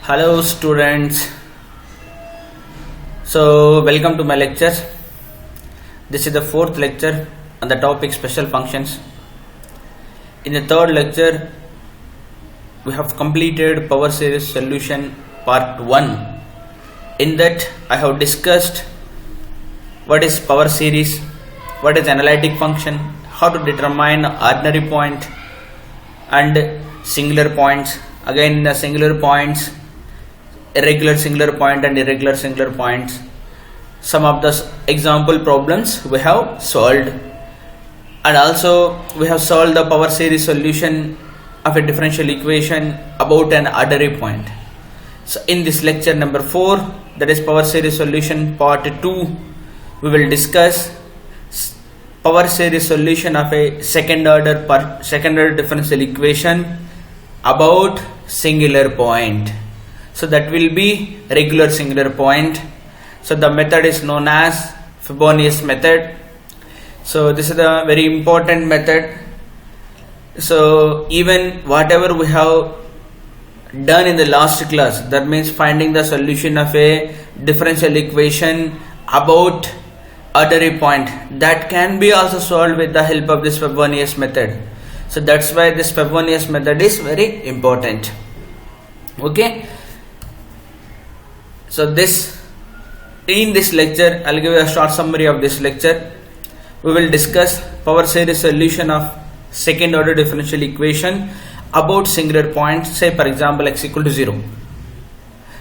Hello students. So welcome to my lecture. This is the fourth lecture on the topic special functions. In the third lecture we have completed power series solution part 1. In that I have discussed what is power series, what is analytic function, how to determine ordinary point and singular points. Again the singular points, irregular singular point and irregular singular points. Some of the example problems we have solved, and also we have solved the power series solution of a differential equation about an ordinary point. So in this lecture number 4, that is power series solution part 2, we will discuss power series solution of a second order differential equation about singular point. So that will be regular singular point. So the method is known as Fibonacci method. So this is a very important method. So even whatever we have done in the last class, that means finding the solution of a differential equation about ordinary point, that can be also solved with the help of this Fibonacci method. So that's why this Fibonacci method is very important. Okay. So in this lecture I'll give you a short summary of this lecture. We will discuss power series solution of second order differential equation about singular point, say for example x equal to 0.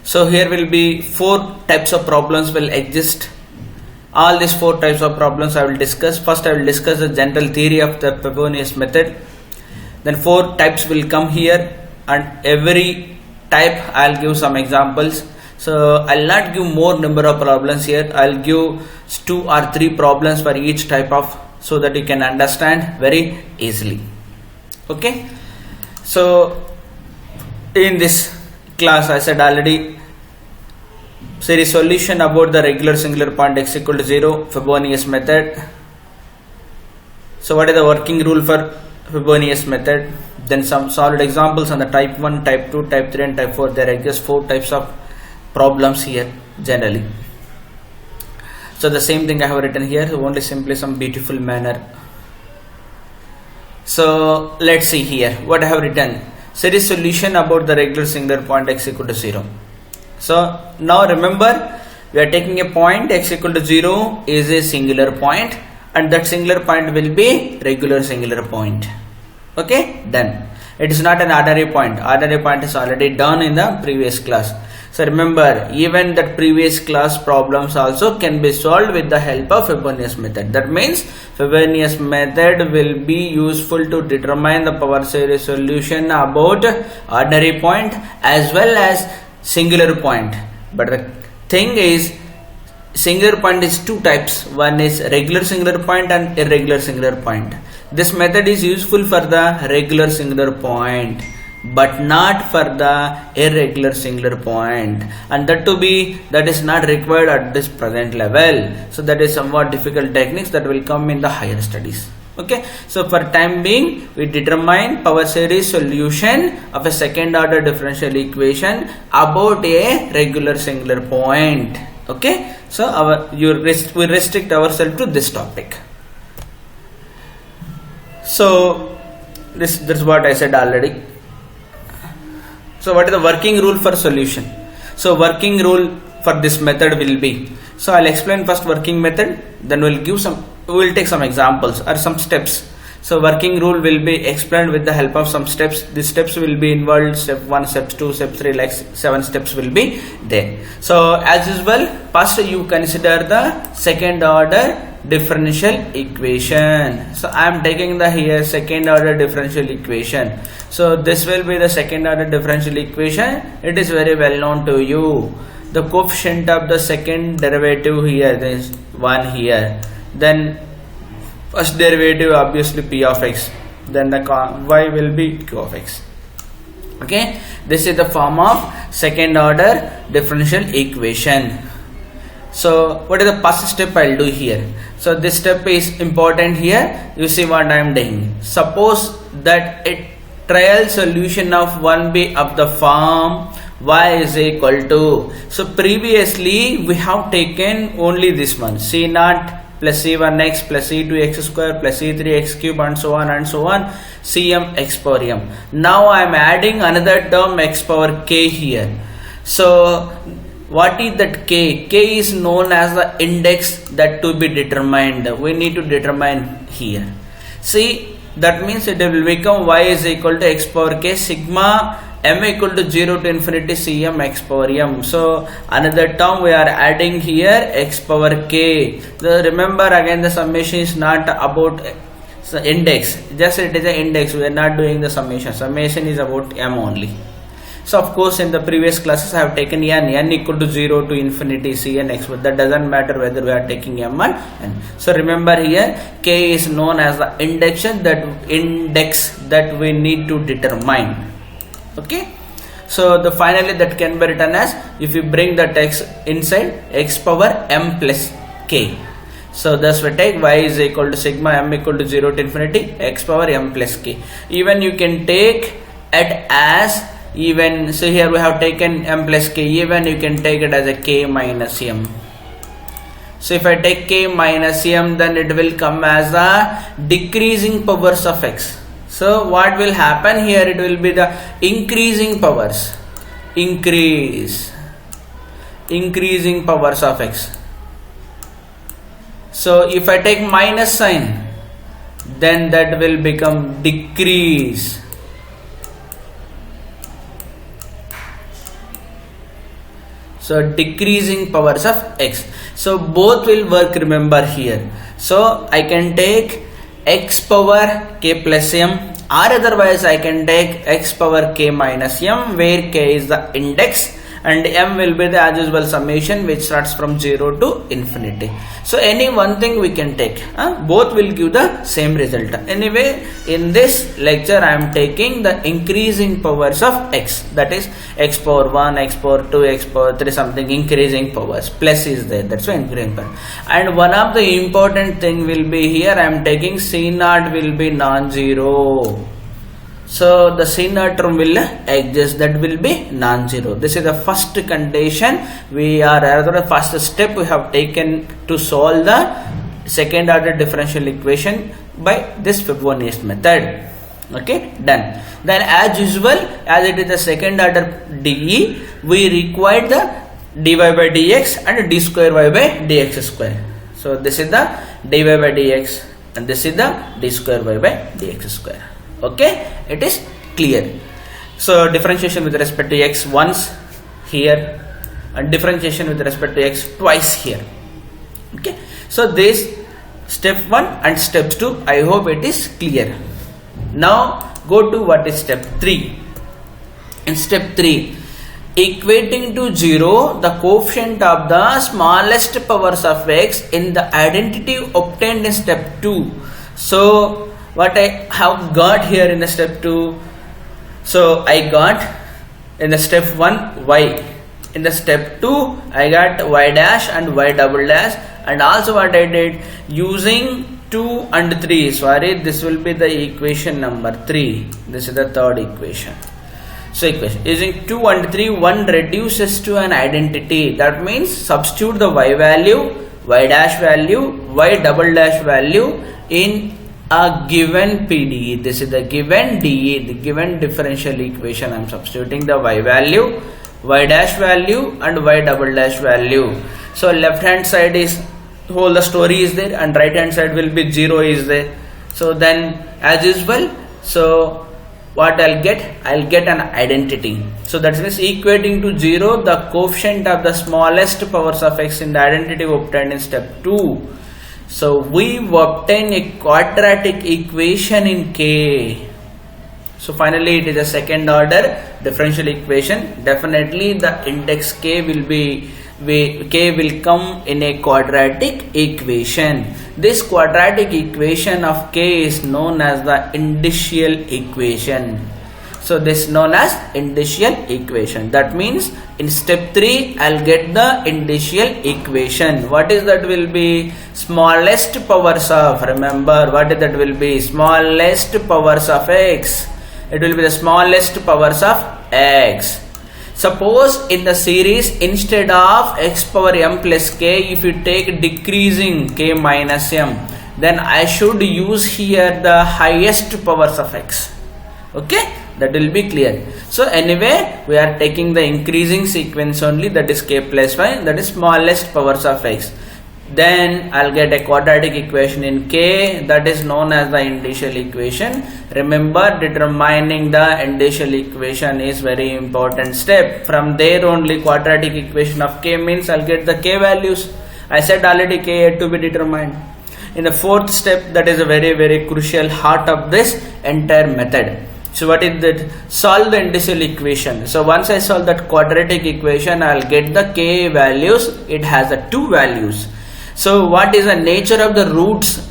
So here will be 4 types of problems will exist. All these 4 types of problems I will discuss. First I will discuss the general theory of the Fibonacci method. Then 4 types will come here, and every type I'll give some examples. So I'll not give more number of problems here. I'll give 2 or 3 problems for each type of, so that you can understand very easily. Okay. So in this class I said already, series solution about the regular singular point x equal to 0, Fibonacci method. So what is the working rule for Fibonacci method? Then some solid examples on the type 1, type 2, type 3 and type 4. There are just 4 types of problems here generally. So the same thing I have written here, only simply some beautiful manner. So let's see here what I have written. Series solution about the regular singular point x equal to 0. So now remember, we are taking a point x equal to 0 is a singular point, and that singular point will be regular singular point. Okay, done. It is not an ordinary point. Ordinary point is already done in the previous class. So remember, even that previous class problems also can be solved with the help of Fibonacci method. That means Fibonacci method will be useful to determine the power series solution about ordinary point as well as singular point. But the thing is, singular point is 2 types. One is regular singular point and irregular singular point. This method is useful for the regular singular point, but not for the irregular singular point, and that is not required at this present level. So that is somewhat difficult techniques that will come in the higher studies. Okay, so for time being we determine power series solution of a second order differential equation about a regular singular point. Okay, so we restrict ourselves to this topic. So that's what I said already. So what is the working rule for solution? So working rule for this method will be, so I'll explain first working method, then we will take some examples or some steps. So working rule will be explained with the help of some steps. These steps will be involved, step 1, step 2, step 3, like 7 steps will be there. So as usual, first you consider the second order differential equation. So I am taking the here second order differential equation. So this will be the second order differential equation. It is very well known to you. The coefficient of the second derivative here, there is 1 here. Then first derivative obviously p of x. Then the y will be q of x. Okay, this is the form of second order differential equation. So what is the first step I'll do here? So this step is important here. You see what I am doing. Suppose that it trial solution of 1b of the form y is equal to, so previously we have taken only this one, c naught plus c1x plus c2x square plus c3x cube and so on cm x power m. Now I am adding another term x power k here. So what is that k? K is known as the index that to be determined. We need to determine here. See, that means it will become y is equal to x power k sigma m equal to 0 to infinity cm x power m. So another term we are adding here, x power k. So remember again, the summation is not about index, just it is an index. We are not doing the summation. Summation is about m only. So of course in the previous classes I have taken n equal to 0 to infinity cn x, but that doesn't matter whether we are taking m and n. So remember here, k is known as the index that we need to determine. Okay, so the finally that can be written as, if you bring that x inside, x power m plus k. So thus we take y is equal to sigma m equal to 0 to infinity x power m plus k. Even you can take it as even, so here we have taken m plus k, even you can take it as a k minus m. So if I take k minus m, then it will come as the decreasing powers of x. So what will happen here, it will be the increasing powers, increasing powers of x. So if I take minus sign, then that will become decrease. So decreasing powers of x. So both will work, remember here. So I can take x power k plus m, or otherwise I can take x power k minus m, where k is the index and m will be the as usual summation which starts from 0 to infinity. So any one thing we can take, both will give the same result. Anyway, in this lecture I am taking the increasing powers of x, that is x power 1, x power 2, x power 3, something increasing powers, plus is there, that's why increasing power. And one of the important thing will be here, I am taking c naught will be non-zero. So the c naught term will exist, that will be non-zero. This is the first condition we are, rather the first step we have taken to solve the second order differential equation by this Fibonacci method. Okay, done. Then as usual, as it is the second order dE, we require the dy by dx and d square y by dx square. So this is the dy by dx and this is the d square y by dx square. Okay, it is clear. So differentiation with respect to x once here and differentiation with respect to x twice here. Okay, so this step 1 and step 2, I hope it is clear. Now go to what is step 3. In step 3, equating to 0 the coefficient of the smallest powers of x in the identity obtained in step 2. So what I have got here in the step 2, so I got in the step 1 y, in the step 2 I got y dash and y double dash, and also what I did, using 2 and 3, sorry, this will be the equation number 3, this is the third equation. So equation using 2 and 3, one reduces to an identity, that means substitute the y value, y dash value, y double dash value in a given PDE. This is the given DE, the given differential equation. I am substituting the y value, y dash value and y double dash value. So left hand side is whole the story is there and right hand side will be 0 is there. So then as usual, so what I'll get an identity. So that means equating to 0 the coefficient of the smallest powers of x in the identity obtained in step 2. So we obtain a quadratic equation in K. So finally it is a second order differential equation. Definitely the index K will be, K will come in a quadratic equation. This quadratic equation of K is known as the indicial equation. So this is known as indicial equation. That means in step 3 I'll get the indicial equation. What is that will be? Smallest powers of, remember what is that will be? Smallest powers of x It will be the smallest powers of x. Suppose in the series, instead of x power m plus k, if you take decreasing k minus m, then I should use here the highest powers of x. Okay, that will be clear. So anyway, we are taking the increasing sequence only, that is k plus 1, that is smallest powers of x. Then I'll get a quadratic equation in k, that is known as the indicial equation. Remember, determining the indicial equation is very important step. From there only quadratic equation of k means I'll get the k values. I said already k had to be determined. In the fourth step, that is a very crucial heart of this entire method. So what is that? Solve the indicial equation. So once I solve that quadratic equation, I'll get the k values. It has the two values. So what is the nature of the roots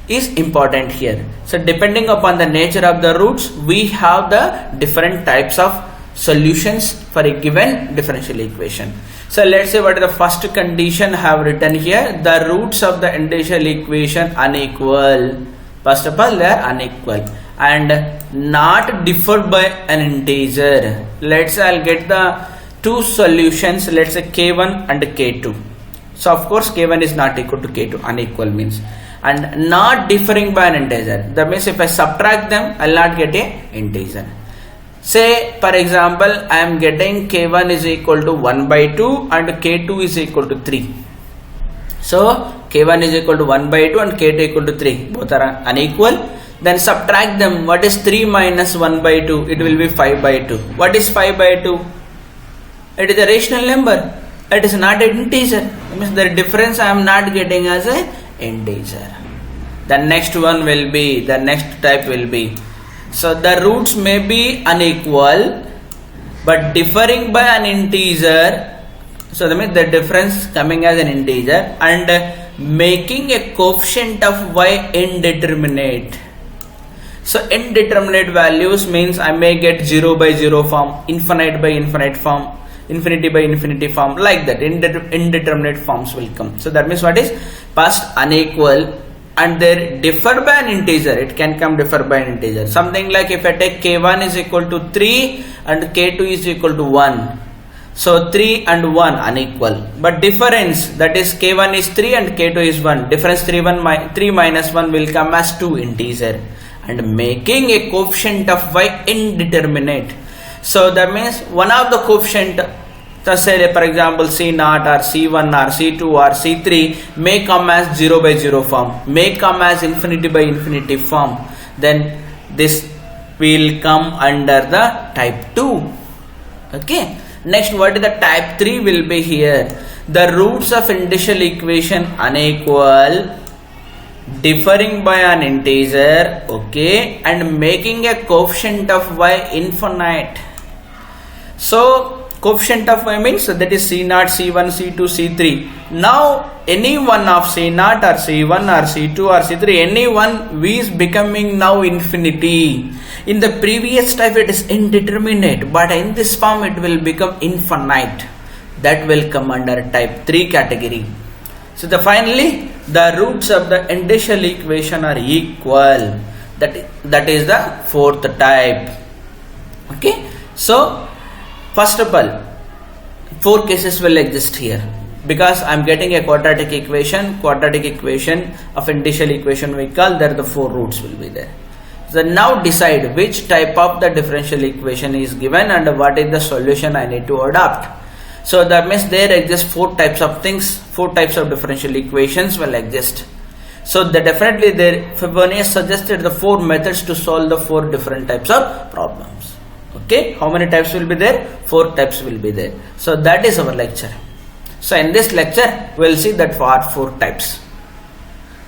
is important here. So depending upon the nature of the roots, we have the different types of solutions for a given differential equation. So let's say what is the first condition I have written here. The roots of the indicial equation unequal. First of all, they are unequal and not differ by an integer. Let's say I'll get the two solutions. Let's say k1 and k2. So of course k1 is not equal to k2, unequal means, and not differing by an integer. That means if I subtract them, I'll not get a integer. Say for example, I am getting k1 is equal to 1 by 2 and k2 is equal to 3. So k1 is equal to 1 by 2 and k2 equal to 3. Both are unequal. Then subtract them. What is 3 minus 1 by 2? It will be 5 by 2. What is 5 by 2? It is a rational number. It is not an integer. That means the difference I am not getting as an integer. The next one will be, the next type will be, so the roots may be unequal but differing by an integer. So that means the difference coming as an integer and making a coefficient of y indeterminate. So indeterminate values means I may get 0 by 0 form, infinite by infinite form, infinity by infinity form, like that. Indeterminate forms will come. So that means what is first unequal and they differ by an integer. It can come differ by an integer. Something like if I take k1 is equal to 3 and k2 is equal to 1. So 3 and 1 unequal. But difference, that is k1 is 3 and k2 is 1. Difference 3 minus 1 will come as 2 integer. And making a coefficient of y indeterminate. So that means one of the coefficient, say for example C0 or C1 or C2 or C3 may come as 0 by 0 form, may come as infinity by infinity form. Then this will come under the type 2. Okay. Next, what is the type 3 will be here? The roots of indicial equation unequal, differing by an integer, okay, and making a coefficient of y infinite. So coefficient of y means that is C0, C1, C2, C3. Now any one of C0 or C1 or C2 or C3, any one v is becoming now infinity. In the previous type it is indeterminate, but in this form it will become infinite. That will come under type 3 category. So finally the roots of the indicial equation are equal. That is the fourth type. Okay. So first of all, 4 cases will exist here because I am getting a quadratic equation of indicial equation we call, there the 4 roots will be there. So now decide which type of the differential equation is given and what is the solution I need to adopt. So that means there exist 4 types of things, 4 types of differential equations will exist. So definitely there Frobenius suggested the 4 methods to solve the 4 different types of problems. Okay, how many types will be there? 4 types will be there. So that is our lecture. So in this lecture we will see that for 4 types.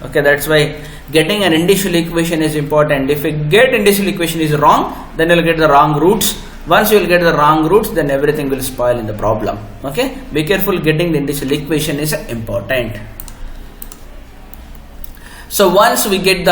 Okay, that's why getting an indicial equation is important. If you get indicial equation is wrong, then you will get the wrong roots. Once you will get the wrong roots, then everything will spoil in the problem. Okay, be careful, getting the indicial equation is important. So once we get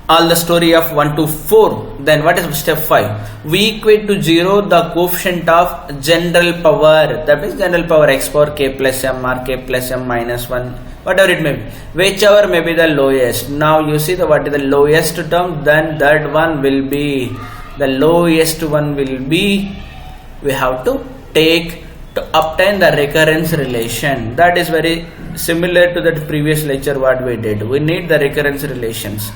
all the story of 1 to 4, then what is step 5? We equate to 0 the coefficient of general power, that means general power x power k plus m or k plus m minus 1, whatever it may be, whichever may be the lowest. Now you see what is the lowest term, then that one will be the lowest one will be, we have to take to obtain the recurrence relation. That is very similar to that previous lecture what we did. We need the recurrence relations.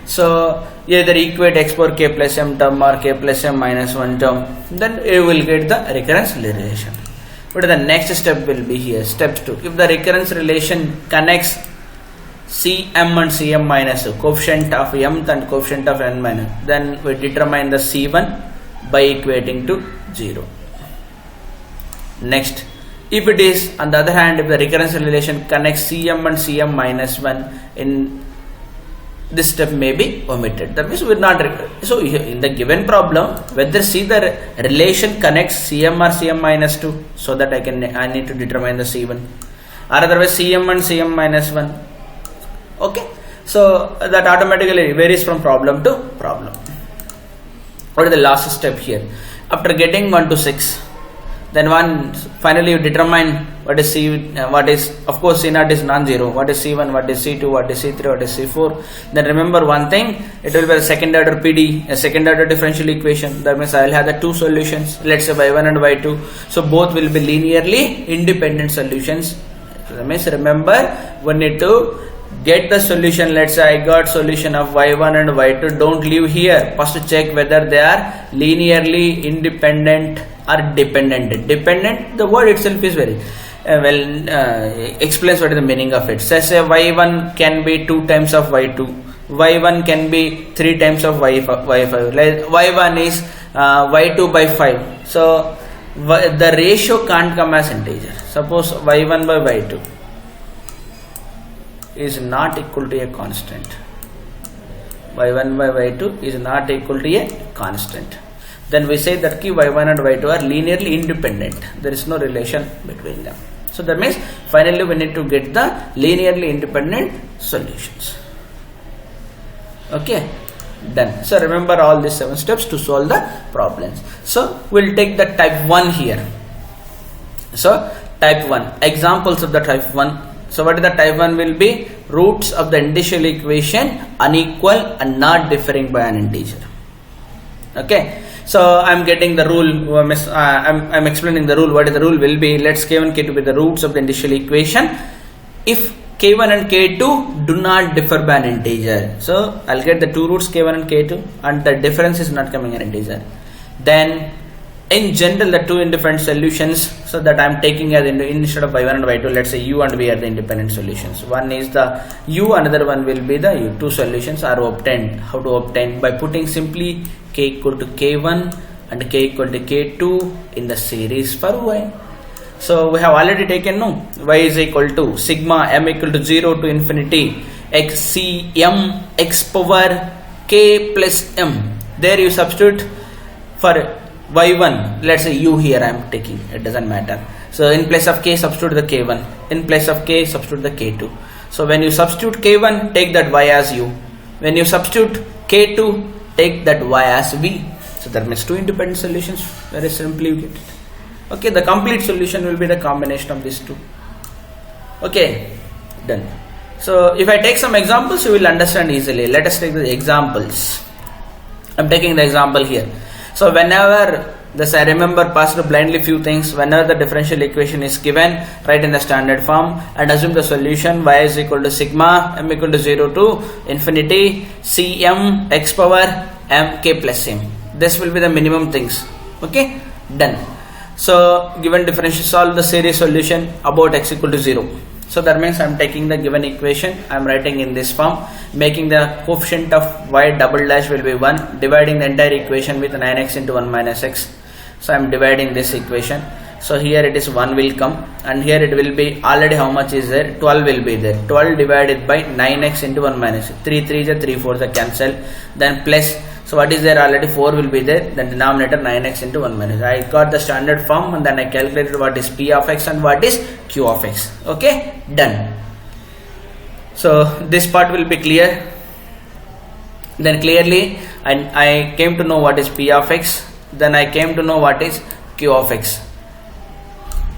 So either equate x power k plus m term or k plus m minus 1 term, then you will get the recurrence relation. But the next step will be here, step 2. If the recurrence relation connects Cm and Cm minus coefficient of m and coefficient of n minus, then we determine the C1 by equating to 0. Next, if it is on the other hand, if the recurrence relation connects Cm and Cm minus 1, in this step may be omitted. That means we will not require. So in the given problem, whether see the relation connects Cm or Cm minus 2, so that I need to determine the C1, or otherwise Cm and Cm minus 1. Okay, so that automatically varies from problem to problem. What is the last step here? After getting 1 to 6, then finally you determine what is C, what is, of course C0 is non-zero, what is C1, what is C2, what is C3, what is C4. Then remember one thing, it will be a second order PD, a second order differential equation. That means I will have the two solutions, let's say y1 and y2. So both will be linearly independent solutions. That means remember, we need to get the solution. Let's say I got solution of y1 and y2. Don't leave here. First check whether they are linearly independent or dependent. Dependent, the word itself is very explains what is the meaning of it. So say y1 can be 2 times of y2. y1 can be 3 times of y5. Like y1 is y2 by 5. So the ratio can't come as integer. Suppose y1 by y2 is not equal to a constant. y1 by y2 is not equal to a constant. Then we say that y1 and y2 are linearly independent. There is no relation between them. So that means finally we need to get the linearly independent solutions. Okay, done. So remember all these 7 steps to solve the problems. So we'll take the type 1 here. So type 1, examples of the type 1. So what is the type 1 will be? Roots of the initial equation unequal and not differing by an integer. Okay, so I'm getting the rule, I'm explaining the rule. What is the rule will be, let's k1 k2 be the roots of the initial equation if k1 and k2 do not differ by an integer. So I'll get the two roots k1 and k2 and the difference is not coming an integer. Then in general the two independent solutions, so that I'm taking as instead of y1 and y2, let's say u and v are the independent solutions. One is the u, another one will be the u. Two solutions are obtained. How to obtain? By putting simply k equal to k1 and k equal to k2 in the series for y. So we have already taken y is equal to sigma m equal to 0 to infinity x c m x power k plus m. There you substitute for y1, let's say u here I am taking, it doesn't matter. So in place of k substitute the k1, in place of k substitute the k2. So when you substitute k1, take that y as u. When you substitute k2, take that y as v. So that means two independent solutions. Very simply you get it. Okay, the complete solution will be the combination of these two. Okay, done. So if I take some examples, you will understand easily. Let us take the examples. I'm taking the example here. So whenever this, I remember passed blindly few things. Whenever the differential equation is given, write in the standard form and assume the solution y is equal to sigma m equal to 0 to infinity cm x power m k plus m. This will be the minimum things. Okay, done. So given differential, solve the series solution about x equal to 0. So that means I am taking the given equation, I am writing in this form, making the coefficient of y double dash will be 1, dividing the entire equation with 9x into 1 minus x. So I am dividing this equation. So here it is 1 will come and here it will be already how much is there? 12 will be there. 12 divided by 9x into 1 minus 3 3 is 3 4 is cancel. Then plus, so what is there already? 4 will be there. Then denominator 9x into 1 minus. I got the standard form and then I calculated what is p of x and what is q of x. Okay, done. So this part will be clear. Then clearly I came to know what is p of x. Then I came to know what is q of x.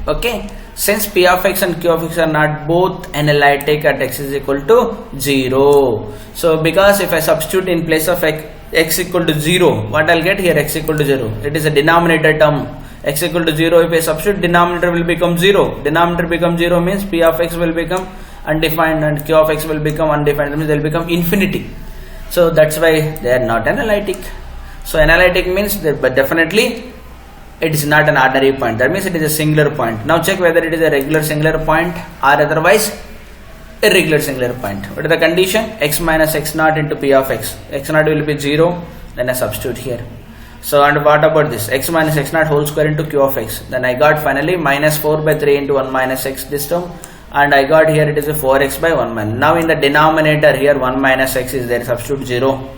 Okay, since p of x and q of x are not both analytic at x is equal to 0. So because if I substitute in place of x x equal to 0, what I'll get here? X equal to 0. It is a denominator term. X equal to 0, if I substitute, denominator will become 0. Denominator becomes 0 means p of x will become undefined and q of x will become undefined. That means they will become infinity. So that's why they are not analytic. So analytic means that, but definitely it is not an ordinary point. That means it is a singular point. Now check whether it is a regular singular point or otherwise irregular singular point. What is the condition? X minus x naught into p of x. X naught will be 0. Then I substitute here. So and what about this? X minus x naught whole square into q of x. Then I got finally minus 4 by 3 into 1 minus x this term. And I got here it is a 4x by 1 minus. Now in the denominator here 1 minus x is there. Substitute 0.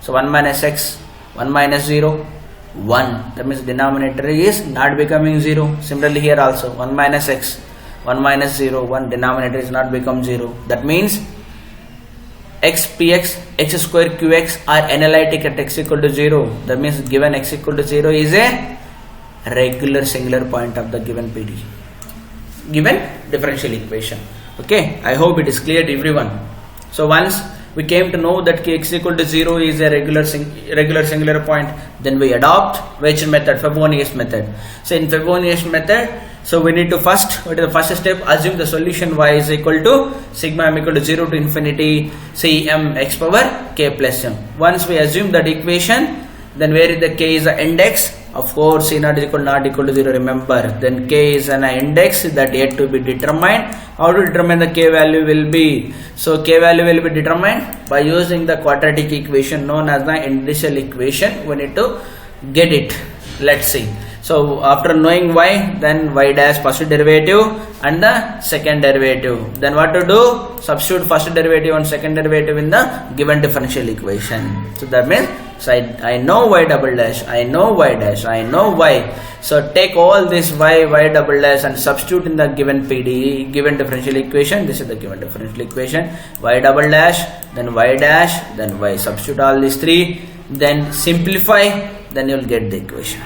So 1 minus x, 1 minus 0, 1. That means denominator is not becoming 0. Similarly here also 1 minus x, 1 minus 0, 1. Denominator is not become 0. That means x px, x square qx are analytic at x equal to 0. That means given x equal to 0 is a regular singular point of the given PD, given differential equation. Okay, I hope it is clear to everyone. So once we came to know that x equal to 0 is a regular singular point, then we adopt which method? Favorinus method. So in Favorinus method, so we need to first, what is the first step? Assume the solution y is equal to sigma m equal to 0 to infinity c m x power k plus m. Once we assume that equation, then where is the k is the index? Of course, c not equal to 0, remember. Then k is an index that yet to be determined. How to determine the k value will be? So k value will be determined by using the quadratic equation known as the initial equation. We need to get it. Let's see. So after knowing y, then y dash first derivative and the second derivative. Then what to do? Substitute first derivative and second derivative in the given differential equation. So that means, so I know y double dash, I know y dash, I know y. So take all this y double dash and substitute in the given PD, given differential equation. This is the given differential equation. Y double dash, then y dash, then y. Substitute all these three, then simplify, then you will get the equation.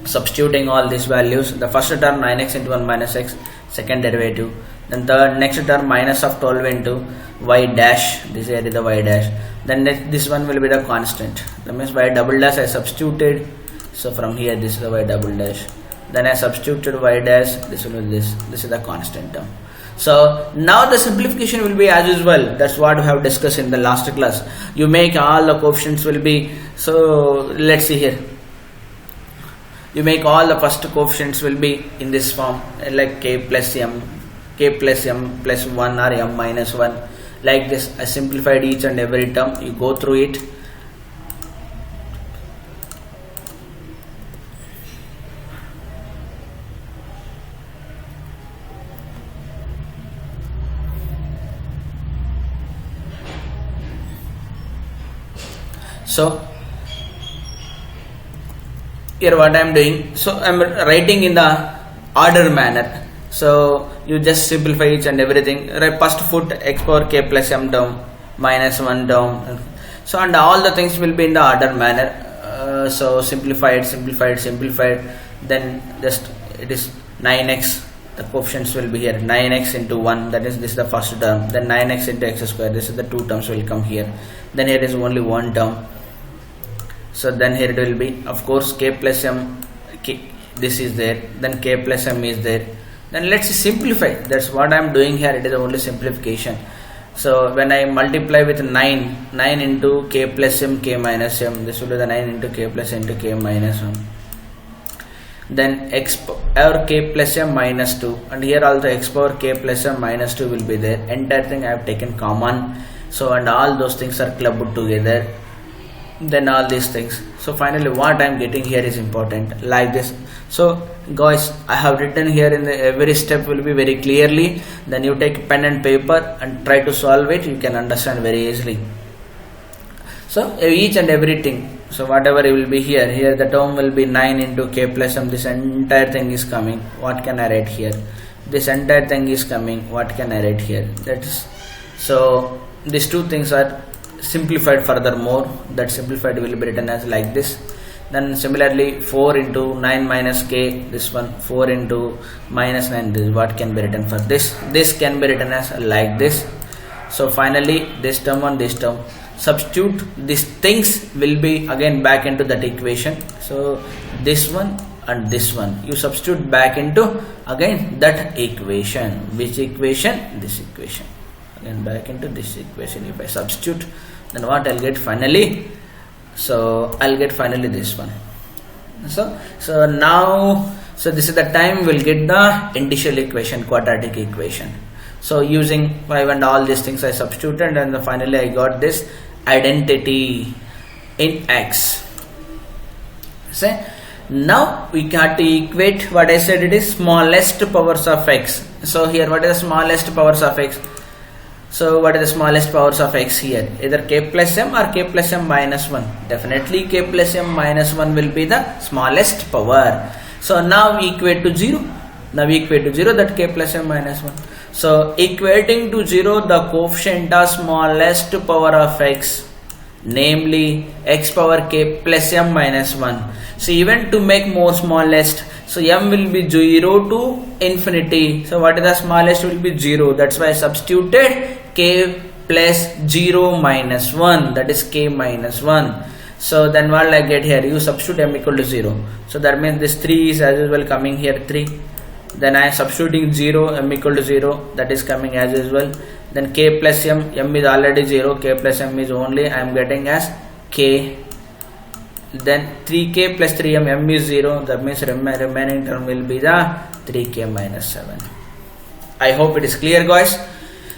Substituting all these values, the first term 9x into 1 minus x, second derivative, then the next term minus of 12 into y dash, this area is the y dash, then this one will be the constant. That means y double dash I substituted, so from here this is the y double dash, then I substituted y dash, this will be this is the constant term. So now the simplification will be as usual. That's what we have discussed in the last class. You make all the coefficients will be, so let's see here. You make all the first coefficients will be in this form, like k plus m plus 1 or m minus 1, like this. I simplified each and every term. You go through it. So here what I am doing, so I am writing in the order manner. So you just simplify each and everything. Right, first put x power k plus m term minus 1 term. So and all the things will be in the order manner. So simplified. Then just it is 9x. The coefficients will be here 9x into 1. That is this is the first term. Then 9x into x square. This is the two terms will come here. Then here is only one term. So then here it will be, of course, k plus m, this is there, then k plus m is there. Then let's simplify. That's what I am doing here. It is only simplification. So when I multiply with 9 into k plus m, k minus m, this will be the 9 into k plus into k minus 1. Then x power k plus m minus 2, and here also x power k plus m minus 2 will be there. Entire thing I have taken common. So and all those things are clubbed together. Then all these things. So finally what I am getting here is important, like this. So guys, I have written here in the every step will be very clearly. Then you take pen and paper and try to solve it. You can understand very easily. So each and everything. So whatever it will be here the term will be 9 into k plus m. This entire thing is coming. What can I write here? This entire thing is coming. What can I write here? That is, so these two things are simplified furthermore. That simplified will be written as like this. Then similarly 4 into 9 minus k, this one 4 into minus 9, this is what can be written for this. This can be written as like this. So finally this term and this term. substitute these things will be again back into that equation. So this one and this one you substitute back into again that equation. Which equation? This equation. Again back into this equation. If I substitute, then what I'll get finally? So I'll get finally this one. So now, so this is the time we'll get the initial equation, quadratic equation. So using 5 and all these things I substituted, and then finally I got this identity in x. Say now we got to equate what I said, it is smallest powers of x. So here what is the smallest powers of x? So what is the smallest powers of x here? Either k plus m or k plus m minus 1. Definitely k plus m minus 1 will be the smallest power. So now we equate to 0. Now we equate to 0 that k plus m minus 1. So equating to 0 the coefficient of smallest power of x, namely x power k plus m minus 1. So even to make more smallest, so m will be 0 to infinity. So what is the smallest will be 0. That's why I substituted k plus 0 minus 1, that is k minus 1. So then what I get here, you substitute m equal to 0. So that means this 3 is as usual coming here 3. Then I am substituting 0, m equal to 0, that is coming as usual. Then k plus m, m is already 0, k plus m is only I am getting as k. Then 3k plus 3m, m is 0, that means remaining term will be the 3k minus 7. I hope it is clear, guys.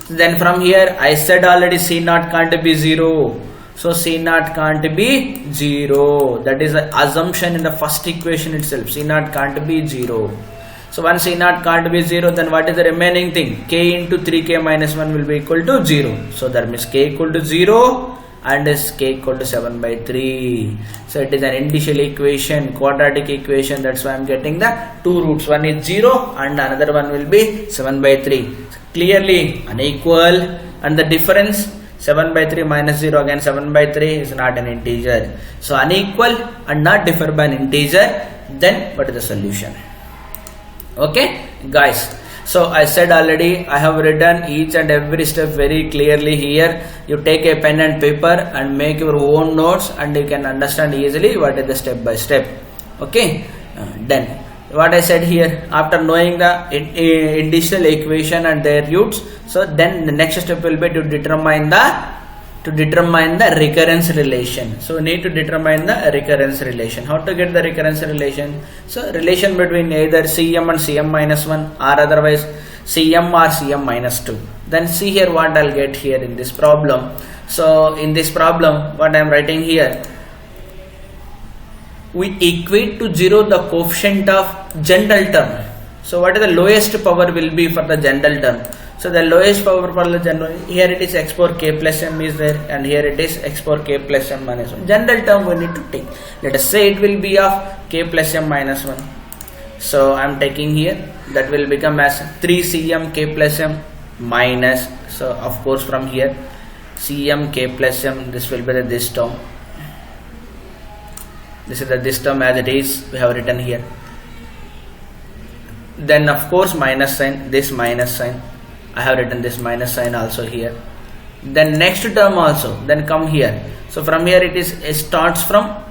Then from here I said already C0 can't be 0. So C0 can't be 0. That is the assumption in the first equation itself. C0 can't be 0. So once C0 can't be 0, then what is the remaining thing? K into 3k minus 1 will be equal to 0. So that means k equal to 0 and is k equal to 7 by 3. So it is an initial equation, quadratic equation. That's why I am getting the two roots. One is 0 and another one will be 7 by 3. So clearly unequal, and the difference 7 by 3 minus 0 again 7 by 3 is not an integer. So unequal and not differ by an integer. Then what is the solution? Okay guys, so I said already, I have written each and every step very clearly here. You take a pen and paper and make your own notes, and you can understand easily what is the step by step. Okay, then what I said here, after knowing the initial equation and their roots, so then the next step will be to determine the recurrence relation. So we need to determine the recurrence relation. How to get the recurrence relation? So relation between either Cm and Cm minus 1 or otherwise Cm or Cm minus 2. Then see here what I'll get here in this problem. So in this problem what I am writing here, we equate to 0 the coefficient of general term. So what is the lowest power will be for the general term? So the lowest power for the general, here it is x power k plus m is there, and here it is x power k plus m minus 1. General term we need to take. Let us say it will be of k plus m minus 1. So I am taking here, that will become as 3 cm k plus m minus, so of course from here cm k plus m, this will be the this term. This is the this term as it is, we have written here. Then of course minus sign, this minus sign, I have written this minus sign also here. Then next term also, then come here. So from here it starts from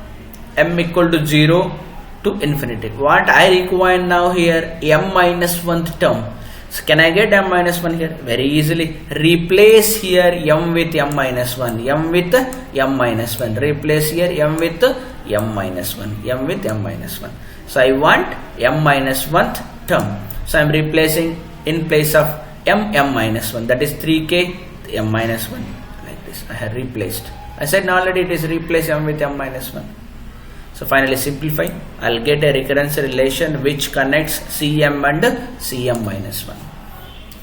m equal to 0 to infinity. What I require now here, m minus 1th term. So can I get m minus 1 here? Very easily. Replace here m with m minus 1, m with m minus 1. Replace here m with m minus 1, m with m minus 1. So I want m minus 1th term. So I am replacing in place of m minus 1, that is 3k m minus 1, like this I have replaced. I said already it is replace m with m minus 1. So finally simplify, I'll get a recurrence relation which connects Cm and Cm minus 1.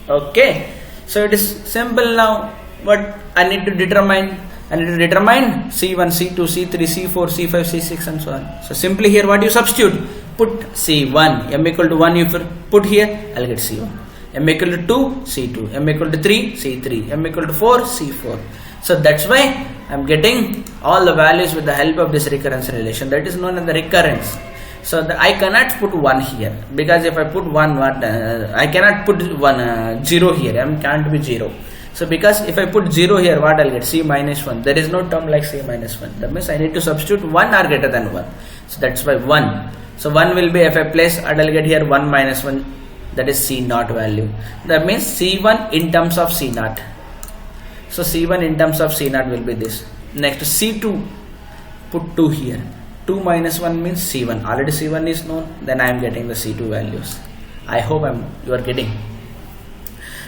Okay, so it is simple now. What I need to determine? I need to determine C1, C2, C3, C4, C5, C6 and so on. So simply here what you substitute? Put C1, m equal to 1 you put here, I'll get C1. M equal to 2, C2, M equal to 3, C3, M equal to 4, C4. So that's why I'm getting all the values with the help of this recurrence relation. That is known as the recurrence. So I cannot put 1 here, because if I put 1, I cannot put 0 here, M can't be 0. So because if I put 0 here, what I'll get? C minus 1. There is no term like C minus 1. That means I need to substitute 1 or greater than 1. So that's why 1. So 1 will be, if I place, and I'll get here 1 minus 1. That is C naught value. That means C1 in terms of C naught. So C1 in terms of C naught will be this. Next C2, put 2 here. 2 minus 1 means C1. Already C1 is known. Then I am getting the C2 values. I hope you are getting.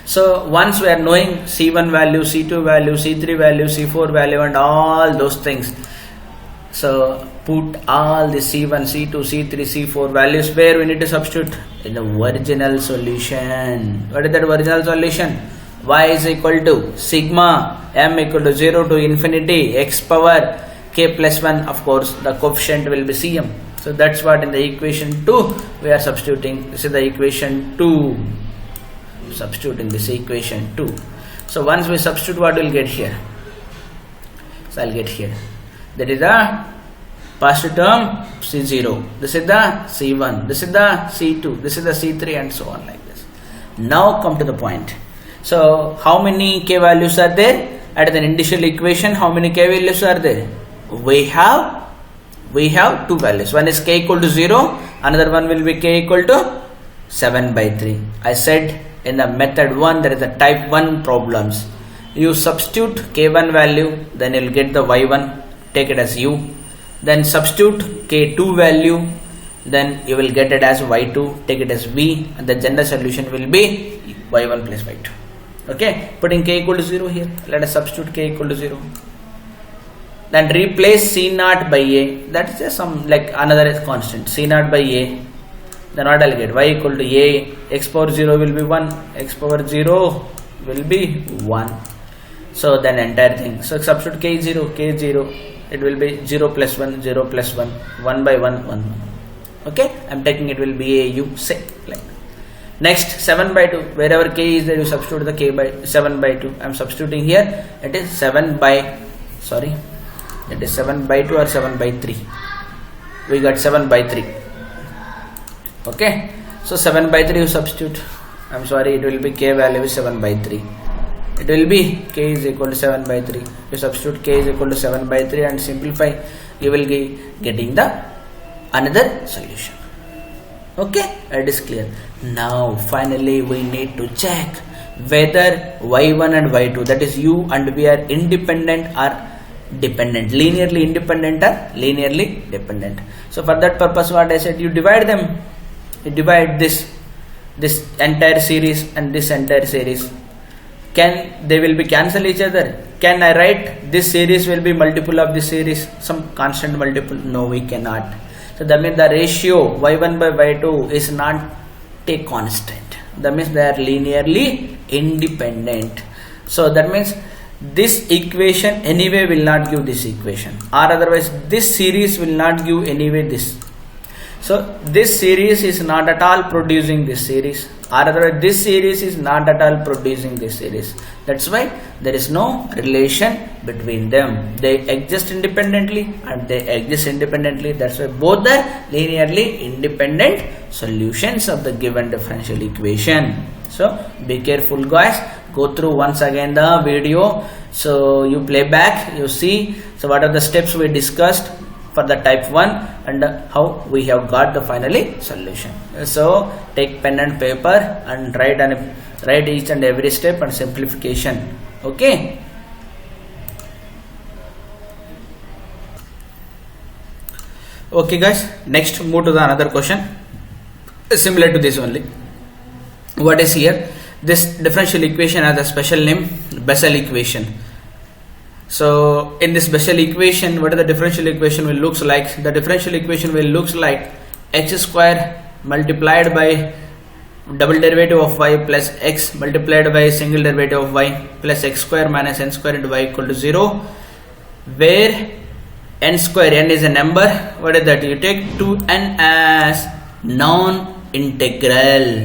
So once we are knowing C1 value, C2 value, C3 value, C4 value and all those things. So put all the C1, C2, C3, C4 values where we need to substitute in the original solution. What is that original solution? Y is equal to sigma m equal to 0 to infinity x power k plus 1. Of course the coefficient will be Cm. So that's what in the equation 2 we are substituting. This is the equation 2. Substitute in this equation 2. So once we substitute, what we'll get here? So I'll get here. That is the positive term C0. This is the C1. This is the C2. This is the C3 and so on like this. Now come to the point. So how many k values are there? At the initial equation, how many k values are there? We have 2 values. One is k equal to 0. Another one will be k equal to 7 by 3. I said in the method 1 there is a type 1 problems. You substitute k1 value, then you will get the y1, take it as u. Then substitute k2 value, then you will get it as y2, take it as v, and the general solution will be y1 plus y2. Okay, putting k equal to 0 here. Let us substitute k equal to 0. Then replace c naught by a. That is just some like another constant. C naught by a. Then what I'll get? Y equal to a. X power 0 will be 1. X power 0 will be 1. So then entire thing. So substitute k0, k0. It will be 0 plus 1, 0 plus 1. 1 by 1, 1. Okay. I'm taking it will be a u. Say like. Next 7 by 2. Wherever k is there, you substitute the k by 7 by 2. I'm substituting here. It is 7 by. Sorry. It is 7 by 2 or 7 by 3. We got 7 by 3. Okay. So 7 by 3 you substitute. I'm sorry, it will be k value is 7 by 3. It will be k is equal to 7 by 3. You substitute k is equal to 7 by 3 and simplify. You will be getting the another solution. Okay, it is clear. Now finally we need to check whether y1 and y2, that is u and v, are independent or dependent, linearly independent or linearly dependent. So for that purpose, what I said, you divide them. You divide this entire series and this entire series. Can they will be cancel each other? Can I write this series will be multiple of this series, some constant multiple? No, we cannot. So that means the ratio y1 by y2 is not a constant. That means they are linearly independent. So that means this equation anyway will not give this equation, or otherwise this series will not give anyway this. So this series is not at all producing this series, or otherwise this series is not at all producing this series. That's why there is no relation between them. They exist independently and they exist independently. That's why both are linearly independent solutions of the given differential equation. So be careful guys. Go through once again the video. So you play back, you see. So what are the steps we discussed for the type 1 and how we have got the finally solution. So take pen and paper and write each and every step and simplification. Okay. Okay guys, next move to the another question similar to this only. What is here? This differential equation has a special name, Bessel equation. So in this Bessel equation, what is the differential equation will looks like? The differential equation will looks like x square multiplied by double derivative of y plus x multiplied by single derivative of y plus x square minus n square into y equal to 0, where n square, n is a number. What is that? You take 2n as non-integral.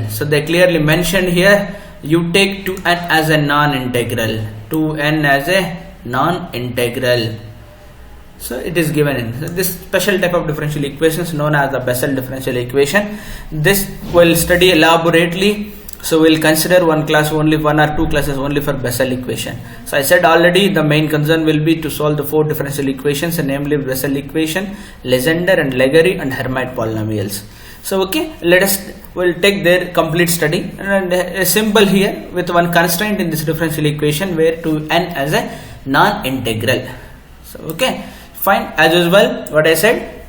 So they clearly mentioned here, you take 2n as a non-integral, 2n as a non-integral. So it is given in this special type of differential equations known as the Bessel differential equation. This will study elaborately So we'll consider one class only, one or two classes only for Bessel equation. So I said already the main concern will be to solve the four differential equations, namely Bessel equation, Legendre and Legendre and Hermite polynomials. So okay, we'll take their complete study, and a symbol here with one constraint in this differential equation where to n as a non-integral. So okay, fine, as usual what I said,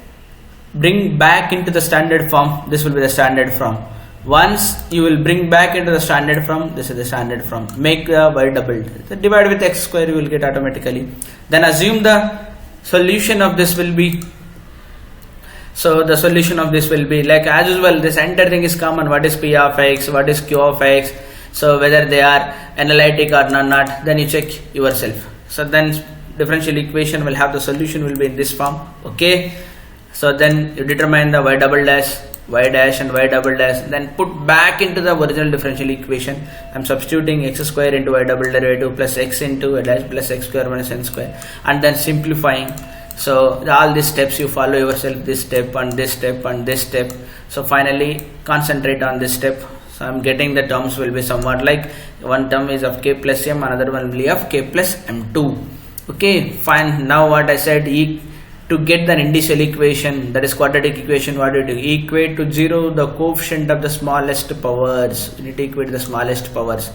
bring back into the standard form. This will be the standard form. Once you will bring back into the standard form, this is the standard form. Make the y double, so divide with x square, you will get automatically. Then assume the solution of this will be, so the solution of this will be like as usual, this entire thing is common. What is p of x, what is q of x, so whether they are analytic or not, then you check yourself. So then differential equation will have the solution will be in this form. Okay, so then you determine the y double dash, y dash and y double dash, then put back into the original differential equation. I'm substituting x square into y double derivative plus x into y dash plus x square minus n square, and then simplifying. So all these steps you follow yourself, this step and this step and this step. So finally concentrate on this step. So I'm getting the terms will be somewhat like one term is of k plus m, another one will be of k plus m2. Okay, fine. Now what I said, to get the initial equation, that is quadratic equation, what do you do? Equate to 0 the coefficient of the smallest powers. You need to equate the smallest powers.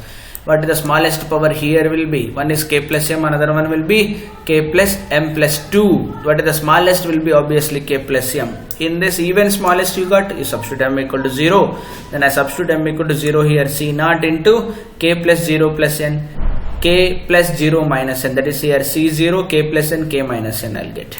What is the smallest power here will be? One is k plus m, another one will be k plus m plus 2. What is the smallest will be? Obviously k plus m. In this even smallest you got, you substitute m equal to 0. Then I substitute m equal to 0 here, c naught into k plus 0 plus n, k plus 0 minus n, that is here c0 k plus n, k minus n I'll get.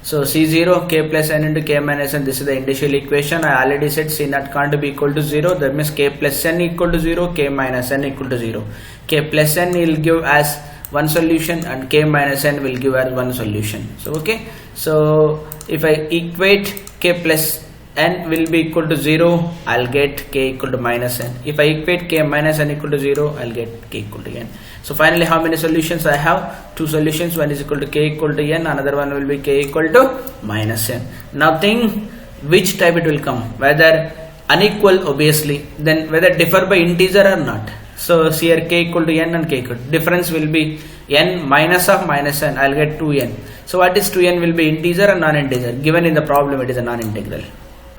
So c0 k plus n into k minus n, this is the initial equation. I already said c naught can't be equal to 0, that means k plus n equal to 0, k minus n equal to 0. K plus n will give as one solution and k minus n will give as one solution. So okay, so if I equate k plus n will be equal to 0, I'll get k equal to minus n. If I equate k minus n equal to 0, I'll get k equal to n. So finally how many solutions I have? Two solutions. One is equal to k equal to n, another one will be k equal to minus n. Now think which type it will come, whether unequal obviously, then whether differ by integer or not. So here k equal to n and k equal to, difference will be n minus of minus n, I'll get 2n. So what is 2n will be integer or non-integer? Given in the problem it is a non-integral.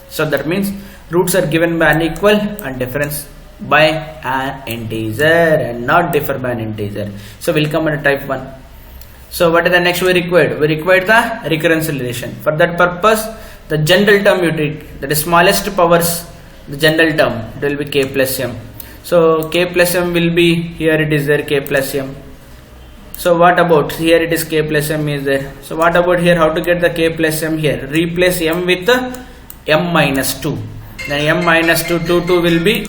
So that means roots are given by unequal and difference by an integer and not differ by an integer. So we'll come under type 1. So what is the next we required? We required the recurrence relation. For that purpose, the general term you take, that is smallest powers, the general term, it will be k plus m. So k plus m will be, here it is there k plus m. So what about here it is k plus m is there. So what about here, how to get the k plus m here? Replace m with the m minus 2. Then m minus 2 will be,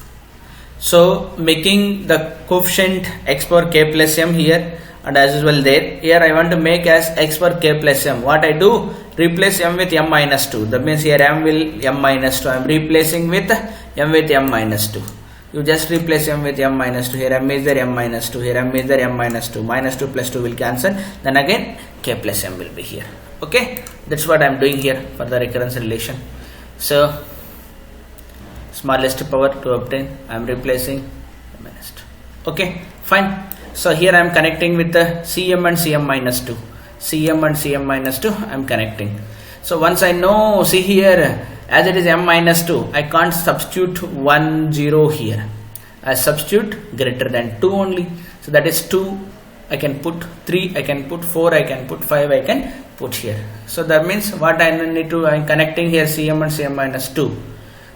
so making the coefficient x power k plus m here, and as usual there, here I want to make as x power k plus m. What I do? Replace m with m minus 2. That means here m will m minus 2. I am replacing with m minus 2. You just replace m with m minus 2. Here m is there m minus 2. Here m is there m minus 2. Minus 2 plus 2 will cancel. Then again k plus m will be here. Okay, that's what I am doing here for the recurrence relation. So smallest power to obtain, I am replacing minus 2. Okay, fine. So here I am connecting with the Cm and Cm minus 2. Cm and Cm minus 2 I am connecting. So once I know, see here, as it is m minus 2, I can't substitute 1 0 here. I substitute greater than 2 only. So that is 2. I can put 3, I can put 4, I can put 5, I can put here. So that means what I need to, I am connecting here Cm and Cm minus 2.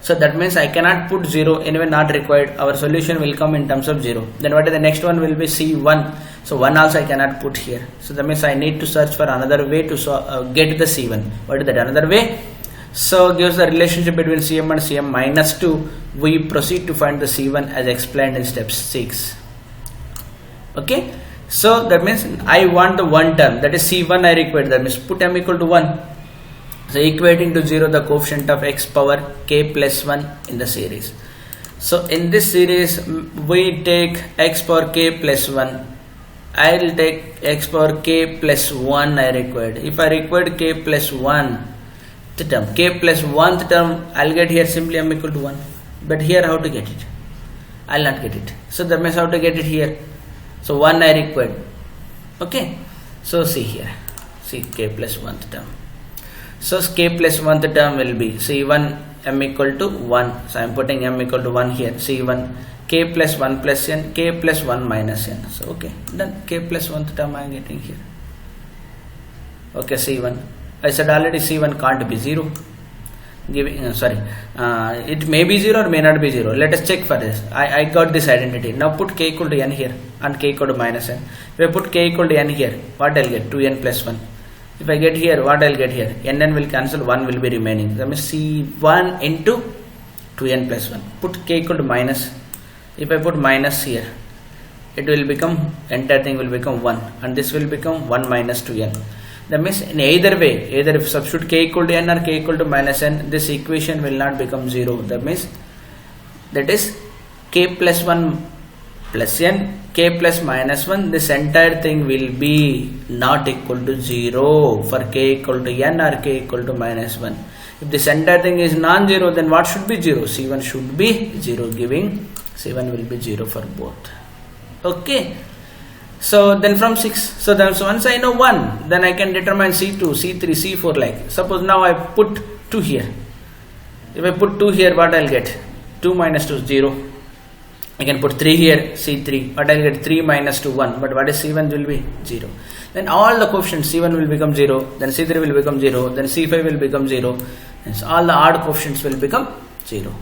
So that means I cannot put 0, anyway not required. Our solution will come in terms of 0. Then what is the next one will be C1. So 1 also I cannot put here. So that means I need to search for another way to get the C1. What is that another way? So gives the relationship between Cm and Cm minus 2. We proceed to find the C1 as explained in step 6. Okay. So that means I want the one term, that is C1 I require. That means put m equal to 1. So equating to 0 the coefficient of x power k plus 1 in the series. So in this series we take x power k plus 1. I will take x power k plus 1 I required. If I required k plus 1 the term, k plus 1th term, I will get here simply m equal to 1. But here how to get it? I'll not get it. So that means how to get it here. So 1 I required. Okay. So see here. See k plus 1th term. So k plus 1th term will be C1 m equal to 1. So I am putting m equal to 1 here. C1 k plus 1 plus n, k plus 1 minus n. So okay, then k plus 1th term I am getting here. Okay, C1. I said already C1 can't be 0. It may be 0 or may not be 0. Let us check for this. I got this identity. Now put k equal to n here and k equal to minus n. If I put k equal to n here, what I'll get? 2n plus 1. If I get here, what I'll get here? N will cancel, 1 will be remaining. That means C1 into 2n plus 1. Put k equal to minus. If I put minus here, it will become, entire thing will become 1 and this will become 1 minus 2n. That means in either way, either if substitute k equal to n or k equal to minus n, this equation will not become 0. That means that is k plus 1 plus n, k plus minus 1, this entire thing will be not equal to 0 for k equal to n or k equal to minus 1. If this entire thing is non-zero, then what should be 0? C1 should be 0, giving C1 will be 0 for both. Okay. So then from 6, so once I know 1, then I can determine C2, C3, C4 like. Suppose now I put 2 here. If I put 2 here, what I'll get? 2 minus 2 is 0. I can put 3 here, C3. What I'll get? 3 minus 2, 1. But what is C1 will be? 0. Then all the coefficients, C1 will become 0. Then C3 will become 0. Then C5 will become 0. And so all the odd coefficients will become 0.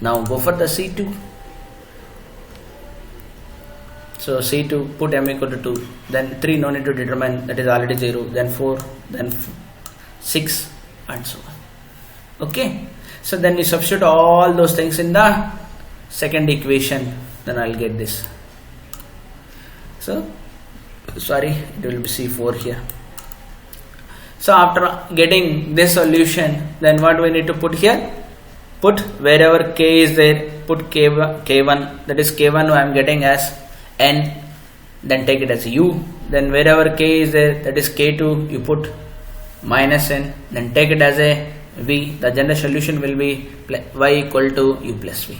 Now go for the C2. So C2, put m equal to 2, then 3 no need to determine, that is already 0, then 4, then 6 and so on. Okay. So then you substitute all those things in the second equation, then I'll get this. So sorry, it will be C4 here. So after getting this solution, then what we need to put here? Put wherever k is there, put k1, that is k1 I am getting as n, then take it as u. Then wherever k is there, that is k2, you put minus n, then take it as a v. The general solution will be y equal to u plus v.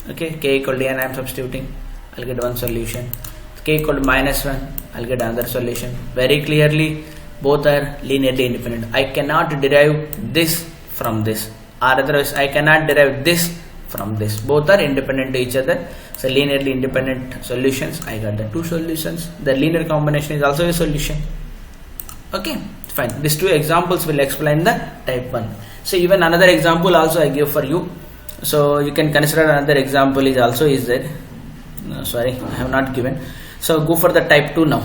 Okay, k equal to n I am substituting, I'll get one solution. K equal to minus 1, I'll get another solution. Very clearly both are linearly independent. I cannot derive this from this, or otherwise I cannot derive this from this. Both are independent to each other. So linearly independent solutions, I got the 2 solutions. The linear combination is also a solution. Okay, fine. These 2 examples will explain the type 1. So even another example also I give for you. So you can consider another example is also is there. No, sorry, I have not given. So go for the type 2 now.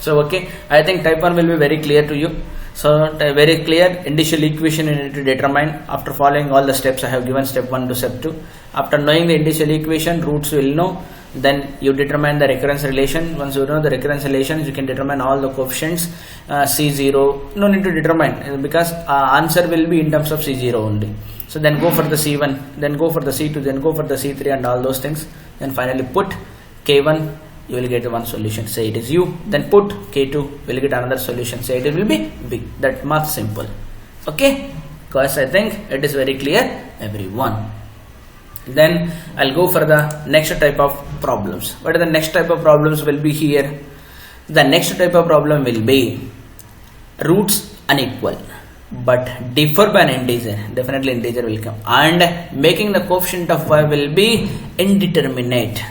So okay, I think type 1 will be very clear to you. So very clear initial equation you need to determine. After following all the steps I have given, step 1 to step 2. After knowing the initial equation, roots will know. Then you determine the recurrence relation. Once you know the recurrence relations, you can determine all the coefficients. C0, no need to determine because answer will be in terms of C0 only. So then go for the C1, then go for the C2, then go for the C3 and all those things. Then finally put K1, you will get one solution, say it is U. Then put K2, you will get another solution, say it will be B. That much simple. Okay, because I think it is very clear everyone. Then I'll go for the next type of problems. What are the next type of problems will be here? The next type of problem will be roots unequal but differ by an integer. Definitely integer will come, and making the coefficient of y will be indeterminate.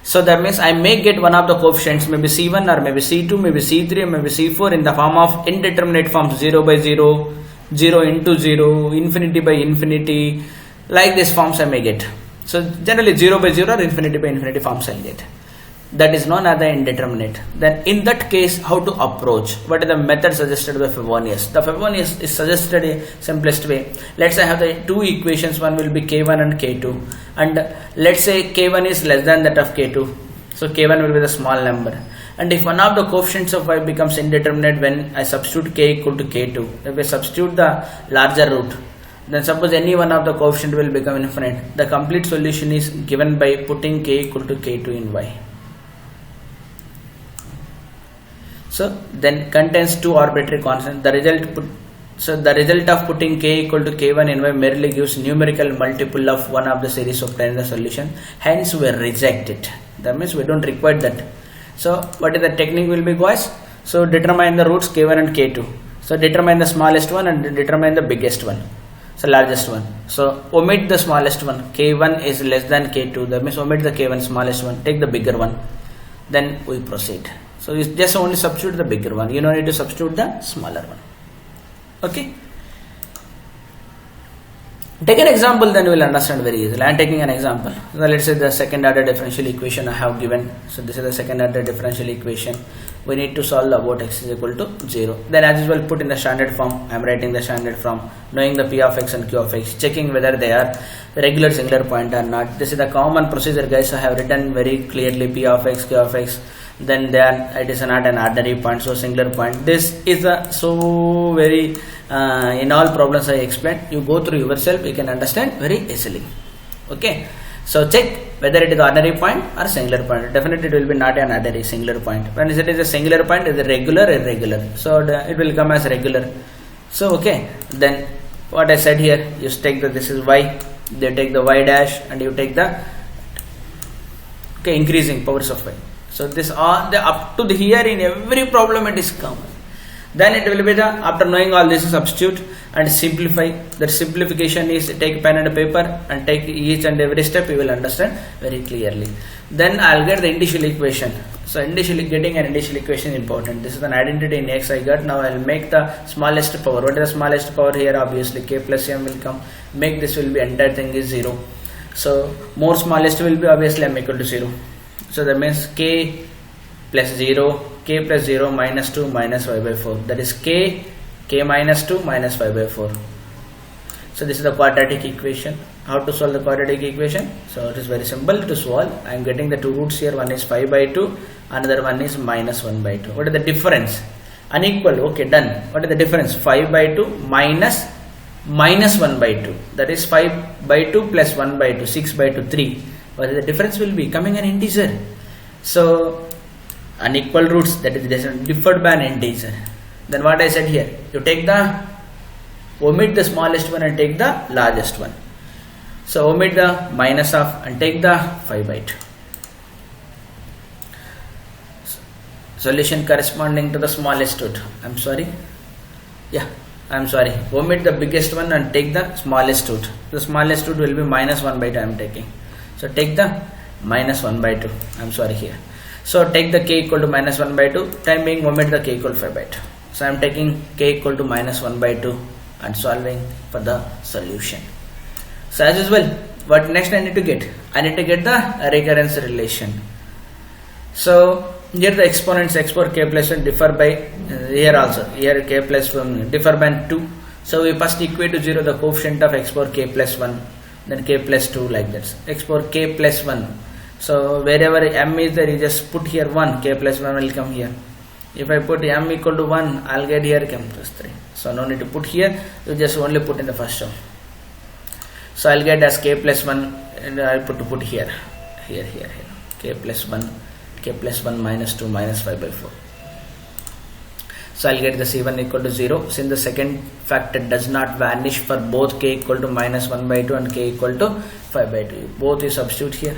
So that means I may get one of the coefficients, maybe C1 or maybe C2, maybe C3 or maybe C4 in the form of indeterminate forms, 0 by 0, 0 into 0, infinity by infinity. Like these forms I may get. So generally 0 by 0 or infinity by infinity forms I'll get. That is known as the indeterminate. Then in that case, how to approach? What is the method suggested by Frobenius? The Frobenius is suggested a simplest way. Let's say I have the 2 equations. One will be K1 and K2. And let's say K1 is less than that of K2. So K1 will be the small number. And if one of the coefficients of y becomes indeterminate when I substitute K equal to K2, if I substitute the larger root, then suppose any one of the coefficient will become infinite. The complete solution is given by putting K equal to K2 in y. So then contains 2 arbitrary constants. The result So the result of putting k equal to k1 in y merely gives numerical multiple of one of the series obtained in the solution. Hence we reject it. That means we don't require that. So what is the technique will be, guys? So determine the roots k1 and k2. So determine the smallest one and determine the biggest one. So largest one. So omit the smallest one. K1 is less than k2. That means omit the k1 smallest one. Take the bigger one. Then we proceed. So you just only substitute the bigger one. You don't need to substitute the smaller one. Okay. Take an example, then you will understand very easily. I am taking an example. So let's say the second order differential equation I have given. So this is the second order differential equation. We need to solve about x is equal to 0. Then as usual put in the standard form. I am writing the standard form, knowing the p of x and q of x, checking whether they are regular singular point or not. This is the common procedure, guys. I have written very clearly p of x, q of x. Then it is not an ordinary point, so singular point. This is a so very in all problems I explained. You go through yourself, you can understand very easily. Okay, so check whether it is ordinary point or singular point. Definitely it will be not an ordinary singular point. When it is a singular point, it is regular, irregular. So it will come as regular. So okay, then what I said here, you take the this is y, they take the y dash, and you take the increasing powers of y. So this all the up to the here in every problem it is common. Then it will be the, after knowing all this, substitute and simplify. The simplification is take pen and paper and take each and every step, you will understand very clearly. Then I'll get the initial equation. So initially getting an initial equation is important. This is an identity in x I got. Now I'll make the smallest power. What is the smallest power here? Obviously k plus m will come. Make this will be entire thing is 0. So more smallest will be obviously m equal to 0. So that means k plus 0, k plus 0 minus 2 minus y by 4. That is k minus 2 minus y by 4. So this is the quadratic equation. How to solve the quadratic equation? So it is very simple to solve. I am getting the two roots here. One is 5 by 2, another one is minus 1 by 2. What is the difference? Unequal. Okay, done. What is the difference? 5 by 2 minus 1 by 2. That is 5 by 2 plus 1 by 2. 6 by 2, 3. What is the difference will be? Coming an integer. So unequal roots, that is differed by an integer. Then what I said here, you take the omit the smallest one and take the largest one. So omit the minus of and take the 5 by 2. Solution corresponding to the smallest root. I'm sorry. Omit the biggest one and take the smallest root. The smallest root will be minus 1 by 2 I am taking. So take the minus 1 by 2. I'm sorry here. So take the k equal to minus 1 by 2. Time being omit the k equal to 5 by 2. So I am taking k equal to minus 1 by 2 and solving for the solution. So as usual, what next I need to get? I need to get the recurrence relation. So here the exponents x power k plus 1 differ by here also. Here k plus 1 differ by 2. So we first equate to 0 the coefficient of x power k plus 1. Then k plus 2 like that. X power k plus 1. So wherever m is there, you just put here 1. K plus 1 will come here. If I put m equal to 1, I'll get here k plus 3. So no need to put here. You just only put in the first term. So I'll get as k plus 1 and I'll put here. Here. K plus 1 minus 2 minus 5 by 4. So I'll get the C1 equal to 0. Since the second factor does not vanish for both k equal to minus 1 by 2 and k equal to 5 by 2. Both you substitute here.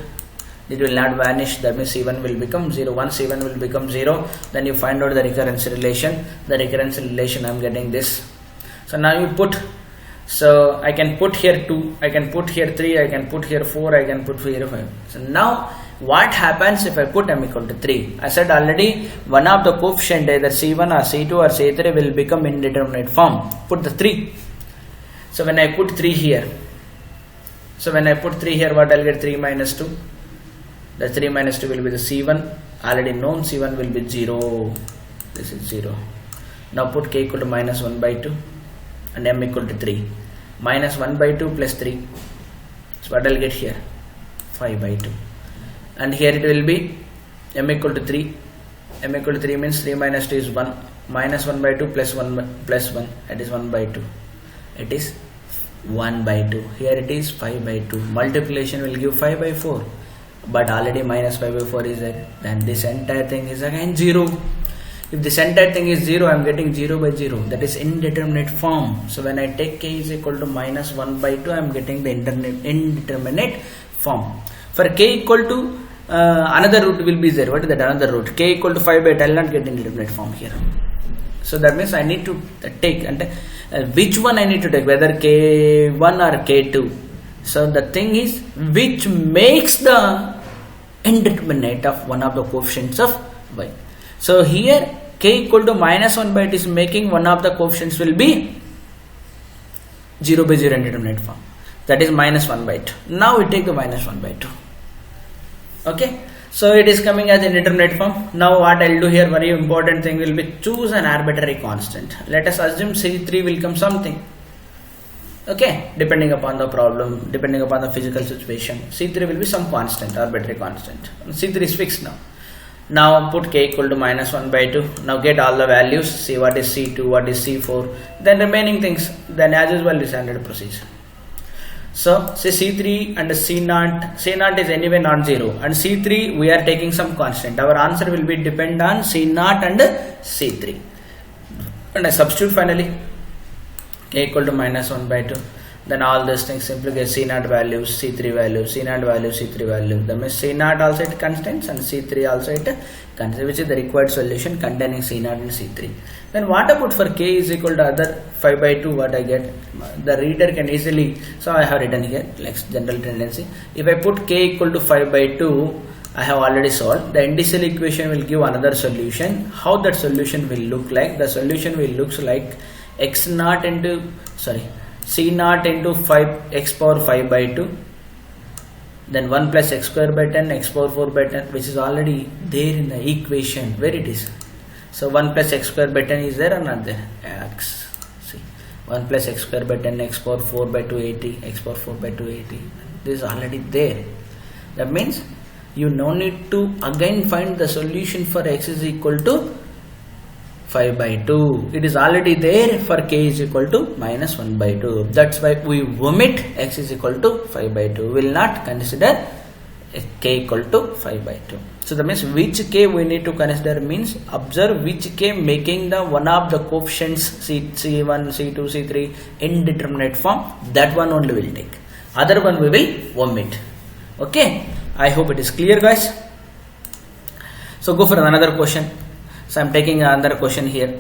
It will not vanish. That means C1 will become 0. Once C1 will become 0, then you find out the recurrence relation. The recurrence relation I am getting this. So now you put. So I can put here 2. I can put here 3. I can put here 4. I can put here 5. So now what happens if I put m equal to 3? I said already one of the coefficient either C1 or C2 or C3 will become indeterminate form. Put the 3. So when I put 3 here, what I'll get? 3 minus 2. The 3 minus 2 will be the C1. Already known C1 will be 0. This is 0. Now put k equal to minus 1 by 2 and m equal to 3. Minus 1 by 2 plus 3. So what I'll get here? 5 by 2. And here it will be m equal to 3. M equal to 3 means 3 minus 2 is 1. Minus 1 by 2 plus 1 plus 1. That is 1 by 2. It is 1 by 2. Here it is 5 by 2. Multiplication will give 5 by 4. But already minus 5 by 4 is there. Then this entire thing is again 0. If this entire thing is 0, I am getting 0 by 0. That is indeterminate form. So when I take k is equal to minus 1 by 2, I am getting the indeterminate form. For k equal to another root will be there. What is that another root? K equal to 5 by 8, I will not get indeterminate form here. So that means I need to take which one I need to take, whether k1 or k2. So the thing is which makes the indeterminate of one of the coefficients of y. So here k equal to minus 1 by 8 is making one of the coefficients will be 0 by 0 indeterminate form. That is minus 1 by 2. Now we take the minus 1 by 2. Okay. So it is coming as indeterminate form. Now what I will do here, very important thing will be choose an arbitrary constant. Let us assume C3 will come something. Okay, depending upon the problem, depending upon the physical situation, C3 will be some constant, arbitrary constant. C3 is fixed now. Now put k equal to minus 1 by 2. Now get all the values, see what is C2, what is C4, then remaining things, then as usual is standard procedure. So say C3 and C0 is anyway not 0, and C3 we are taking some constant. Our answer will be depend on C0 and C3. And I substitute finally k equal to minus 1 by 2. Then all these things simply get C0 values, C3 values, C0 values, C3 value. That means C0 also it contains and C3 also it contains, which is the required solution containing C0 and C3. Then what about for k is equal to other 5 by 2, what I get? The reader can easily, so I have written here like general tendency. If I put k equal to 5 by 2, I have already solved. The initial equation will give another solution. How that solution will look like? The solution will looks like x0 into, C0 into 5 x power 5 by 2, then 1 plus x square by 10 x power 4 by 10, which is already there in the equation where it is. So 1 plus x square by 10 is there or not there? X. See, 1 plus x square by 10 x power 4 by 280, x power 4 by 280. This is already there. That means you no need to again find the solution for x is equal to 5 by 2. It is already there for k is equal to minus 1 by 2. That's why we omit x is equal to 5 by 2. We will not consider k equal to 5 by 2. So that means which k we need to consider means observe which k making the one of the coefficients C1, C2, C3 indeterminate form. That one only will take. Other one we will omit. Okay. I hope it is clear, guys. So go for another question. So I am taking another question here.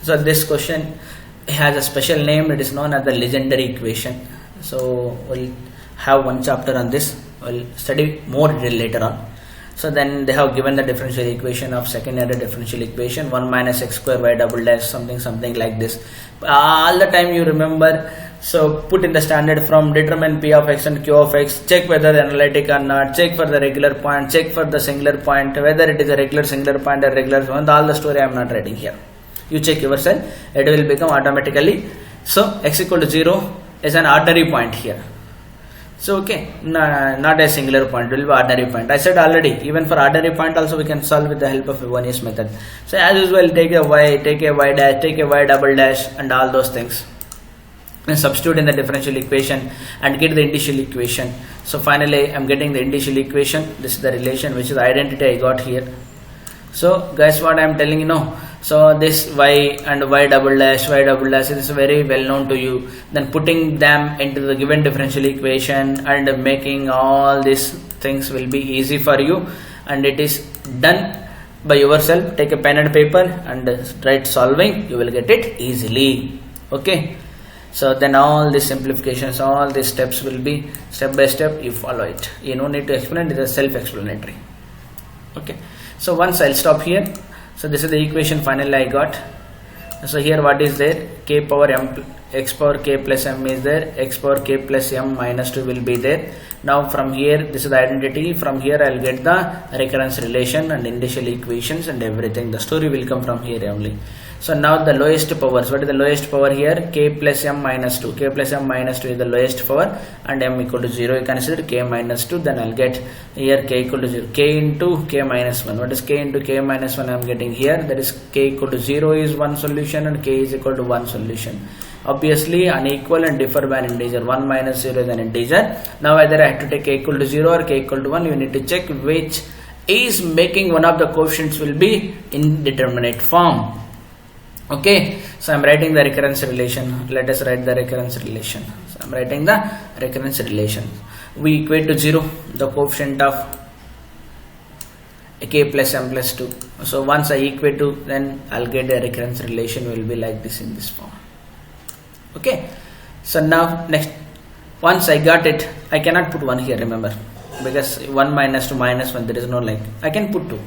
So this question has a special name. It is known as the Legendre equation. So we'll have one chapter on this. We'll study more later on. So then they have given the differential equation of second order differential equation 1 minus x square y double dash something like this. All the time you remember. So put in the standard form, determine p of x and q of x, check whether analytic or not, check for the regular point, check for the singular point, whether it is a regular singular point or regular point. All the story I am not writing here. You check yourself, it will become automatically. So x equal to 0 is an ordinary point here. So okay, not a singular point, it will be ordinary point. I said already, even for ordinary point also we can solve with the help of Recurrence method. So as usual, take a y dash, take a y double dash and all those things. And substitute in the differential equation and get the initial equation. So finally I am getting the initial equation. This is the relation, which is the identity I got here. So guys, what I am telling you now, so this y and y double dash is very well known to you. Then putting them into the given differential equation and making all these things will be easy for you, and it is done by yourself. Take a pen and paper and write solving, you will get it easily. Okay. So then all these simplifications, all these steps will be step by step, you follow it. You don't need to explain, it is self-explanatory. Okay. So once I'll stop here. So this is the equation finally I got. So here what is there? K power m, x power k plus m is there. X power k plus m minus 2 will be there. Now from here, this is the identity. From here I'll get the recurrence relation and initial equations and everything. The story will come from here only. So now the lowest powers, what is the lowest power here? K plus m minus 2. K plus m minus 2 is the lowest power and m equal to 0. You consider k minus 2, then I'll get here k equal to 0. K into k minus 1. What is k into k minus 1 I am getting here? That is k equal to 0 is one solution and k is equal to 1 solution. Obviously unequal and differ by an integer. 1 minus 0 is an integer. Now either I have to take k equal to 0 or k equal to 1. You need to check which is making one of the coefficients will be indeterminate form. Okay, so I'm writing the recurrence relation. Let us write the recurrence relation. So I'm writing the recurrence relation. We equate to 0 the coefficient of k plus m plus 2. So once I equate to, then I'll get the recurrence relation will be like this in this form. Okay, so now next, once I got it, I cannot put 1 here, remember, because 1 minus 2 minus 1, there is no like, I can put 2.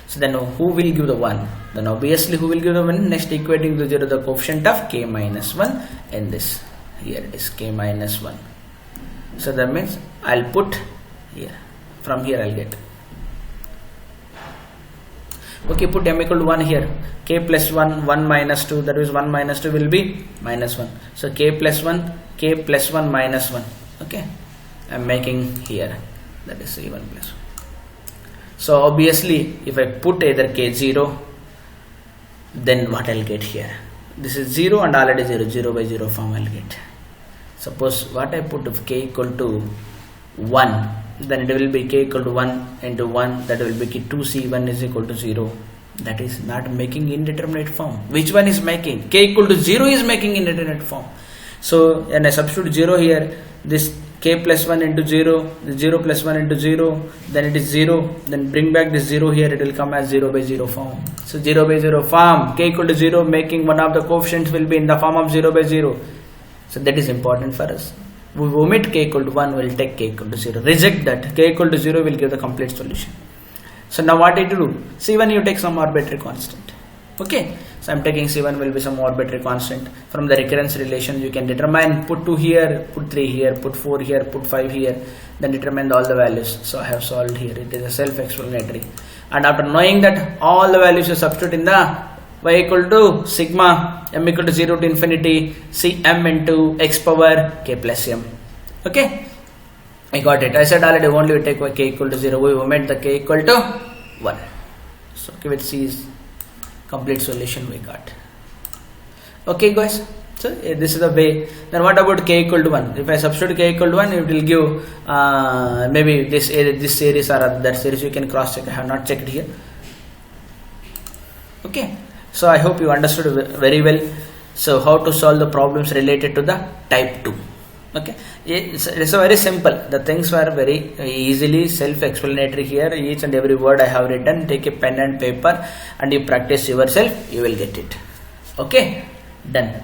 So then who will give the 1? Then obviously who will give the 1? Next equating to 0 the coefficient of k minus 1 in this. Here it is k minus 1. So that means I'll put here. From here I'll get. Okay, put m equal to 1 here. K plus 1, 1 minus 2, that is 1 minus 2 will be minus 1. So k plus 1 minus 1. Okay, I'm making here. That is c1 plus 1. So obviously if I put either k0, then what I'll get here? This is 0 and already 0 by 0 form I'll get. Suppose what I put if k equal to 1, then it will be k equal to 1 into 1, that will be 2c1 is equal to 0. That is not making indeterminate form. Which one is making? K equal to 0 is making indeterminate form. So when I substitute 0 here, this k plus 1 into 0, the 0 plus 1 into 0, then it is 0, then bring back this 0 here, it will come as 0 by 0 form. So 0 by 0 form, k equal to 0 making one of the coefficients will be in the form of 0 by 0. So that is important for us. We omit k equal to 1, we will take k equal to 0. Reject that. K equal to 0 will give the complete solution. So now what I do? C1 you take some arbitrary constant. Okay. So I'm taking C1 will be some arbitrary constant. From the recurrence relation you can determine, put 2 here, put 3 here, put 4 here, put 5 here, then determine all the values. So I have solved here. It is a self-explanatory. And after knowing that all the values you substitute in the y equal to sigma m equal to 0 to infinity cm into x power k plus m. Okay, I got it. I said already only we take k equal to 0, we omit the k equal to 1. So okay, with C is complete solution we got. Okay guys, so this is the way. Then what about k equal to 1? If I substitute k equal to 1, it will give maybe this series or that series. You can cross check. I have not checked here. Okay, so I hope you understood very well. So how to solve the problems related to the type 2. Okay, it's very simple. The things were very easily self-explanatory here. Each and every word I have written. Take a pen and paper and you practice yourself, you will get it. Okay, done.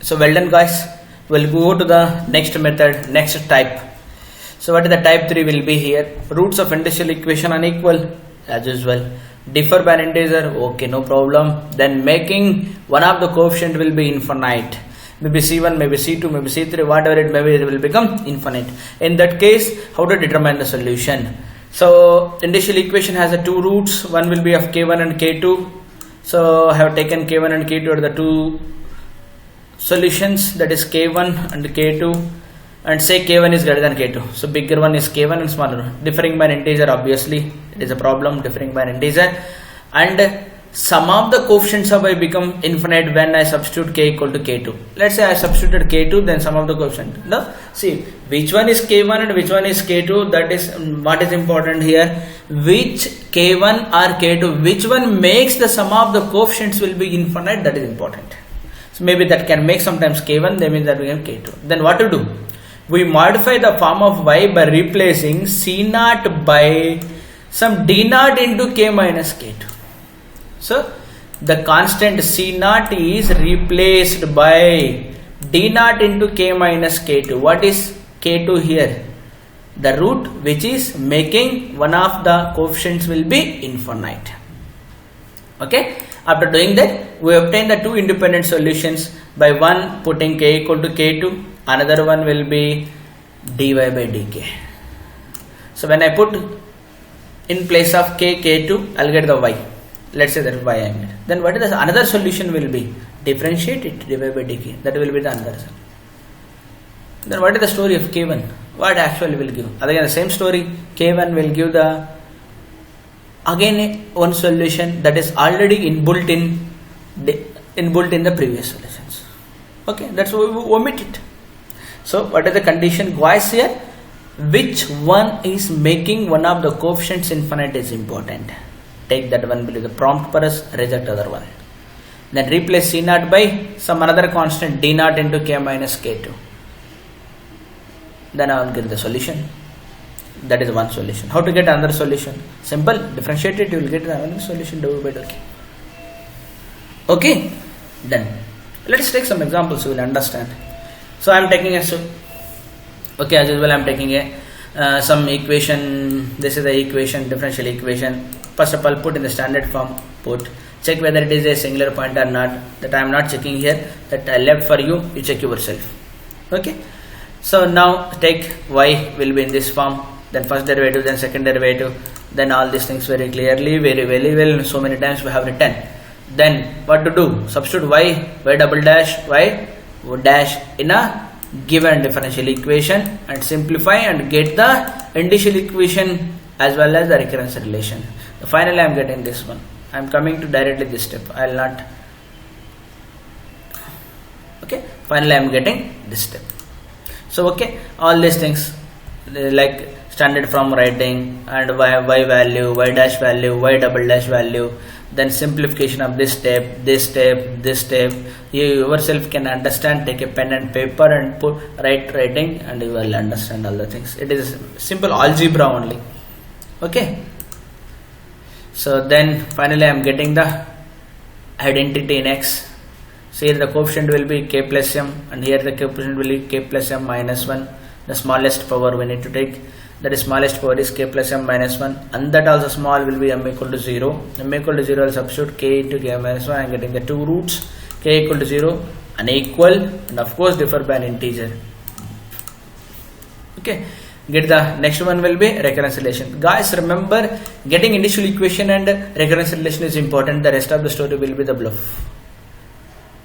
So well done guys. We'll go to the next method, next type. So what is the type 3 will be here? Roots of indifferential equation unequal as usual. Differ by an integer, okay, no problem. Then making one of the coefficient will be infinite. Maybe C1, maybe C2, maybe C3, whatever it may be, it will become infinite. In that case, how to determine the solution? So indifferential equation has a 2 roots. One will be of k1 and k2. So I have taken k1 and k2 are the 2 solutions, that is k1 and k2. And say k1 is greater than k2. So bigger one is k1 and smaller one. Differing by an integer, obviously it is a problem, differing by an integer. And sum of the coefficients of I become infinite when I substitute k equal to k2. Let's say I substituted k2, then sum of the coefficient. Now see which one is k1 and which one is k2. That is what is important here. Which k1 or k2, which one makes the sum of the coefficients will be infinite, that is important. So maybe that can make sometimes k1, that means that we have k2. Then what to do? We modify the form of y by replacing C0 by some D0 into k minus k2. So the constant C0 is replaced by D0 into k minus k2. What is k2 here? The root which is making one of the coefficients will be infinite. Okay. After doing that, we obtain the 2 independent solutions by one putting k equal to k2. Another one will be dy by dk. So when I put in place of k, k2, I'll get the y. Let's say that y I made. Then what is the another solution will be? Differentiate it, dy by dk. That will be the another solution. Then what is the story of k1? What actually will give? Again the same story. K1 will give the again one solution that is already inbuilt in the previous solutions. Okay, that's why we omit it. So what is the condition guys here? which one is making one of the coefficients infinite is important. Take that one below the prompt for us, reject other one. Then replace C naught by some another constant D naught into K minus K2. Then I will get the solution. That is one solution. How to get another solution? Simple. Differentiate it, you will get another solution dou by dou K. Okay. Then let's take some examples so you will understand. So I am taking a okay, as usual I am taking a some equation. This is the equation, differential equation. First of all, put in the standard form. Put. Check whether it is a singular point or not. That I am not checking here. That I left for you. You check yourself. Okay. So now take y will be in this form. Then first derivative, then second derivative. Then all these things very clearly, very well. So many times we have written. Then what to do? Substitute y double dash, y dash in a given differential equation and simplify and get the initial equation as well as the recurrence relation. Finally, I am getting this one. I am coming to directly this step. I will not. Okay. Finally, I am getting this step. So okay, all these things like standard form writing and y value, y dash value, y double dash value. Then simplification of this step, this step, this step. You yourself can understand. Take a pen and paper and put writing, and you will understand all the things. It is simple algebra only. Okay. So then finally I am getting the identity in X. So here the coefficient will be k plus m, and here the coefficient will be k plus m minus 1. The smallest power we need to take. That is smallest power is k plus m minus 1, and that also small will be m equal to 0. M equal to 0, I will substitute k into k minus 1. I am getting the two roots, k equal to 0, unequal, and of course differ by an integer. Okay. Get the next one will be recurrence relation. Guys, remember, getting initial equation and recurrence relation is important. The rest of the story will be the bluff.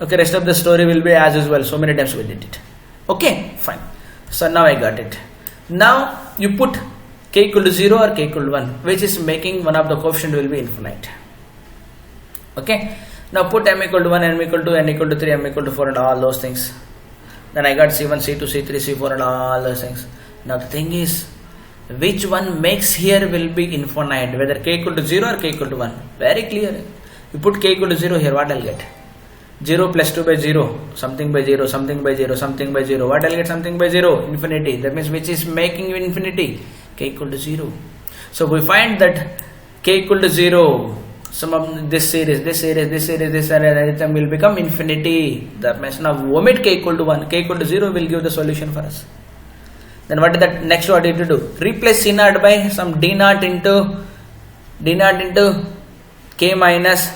Okay, rest of the story will be as usual. So many times we did it. Okay, fine. So now I got it. Now you put k equal to 0 or k equal to 1, which is making one of the coefficient will be infinite. Okay. Now put m equal to 1, m equal to 2, n equal to 3, m equal to 4 and all those things. Then I got C1, C2, C3, C4 and all those things. Now the thing is, which one makes here will be infinite, whether k equal to 0 or k equal to 1. Very clear. You put k equal to 0 here, what I'll get? 0 plus 2 by 0, something by 0, something by 0, something by 0. What I'll get? Something by 0, infinity. That means which is making infinity? K equal to 0. So we find that k equal to 0, some of this series, everything will become infinity. That means now omit k equal to 1, k equal to 0 will give the solution for us. Then what is that? Next what you have to do? Replace C naught by some D naught into K minus,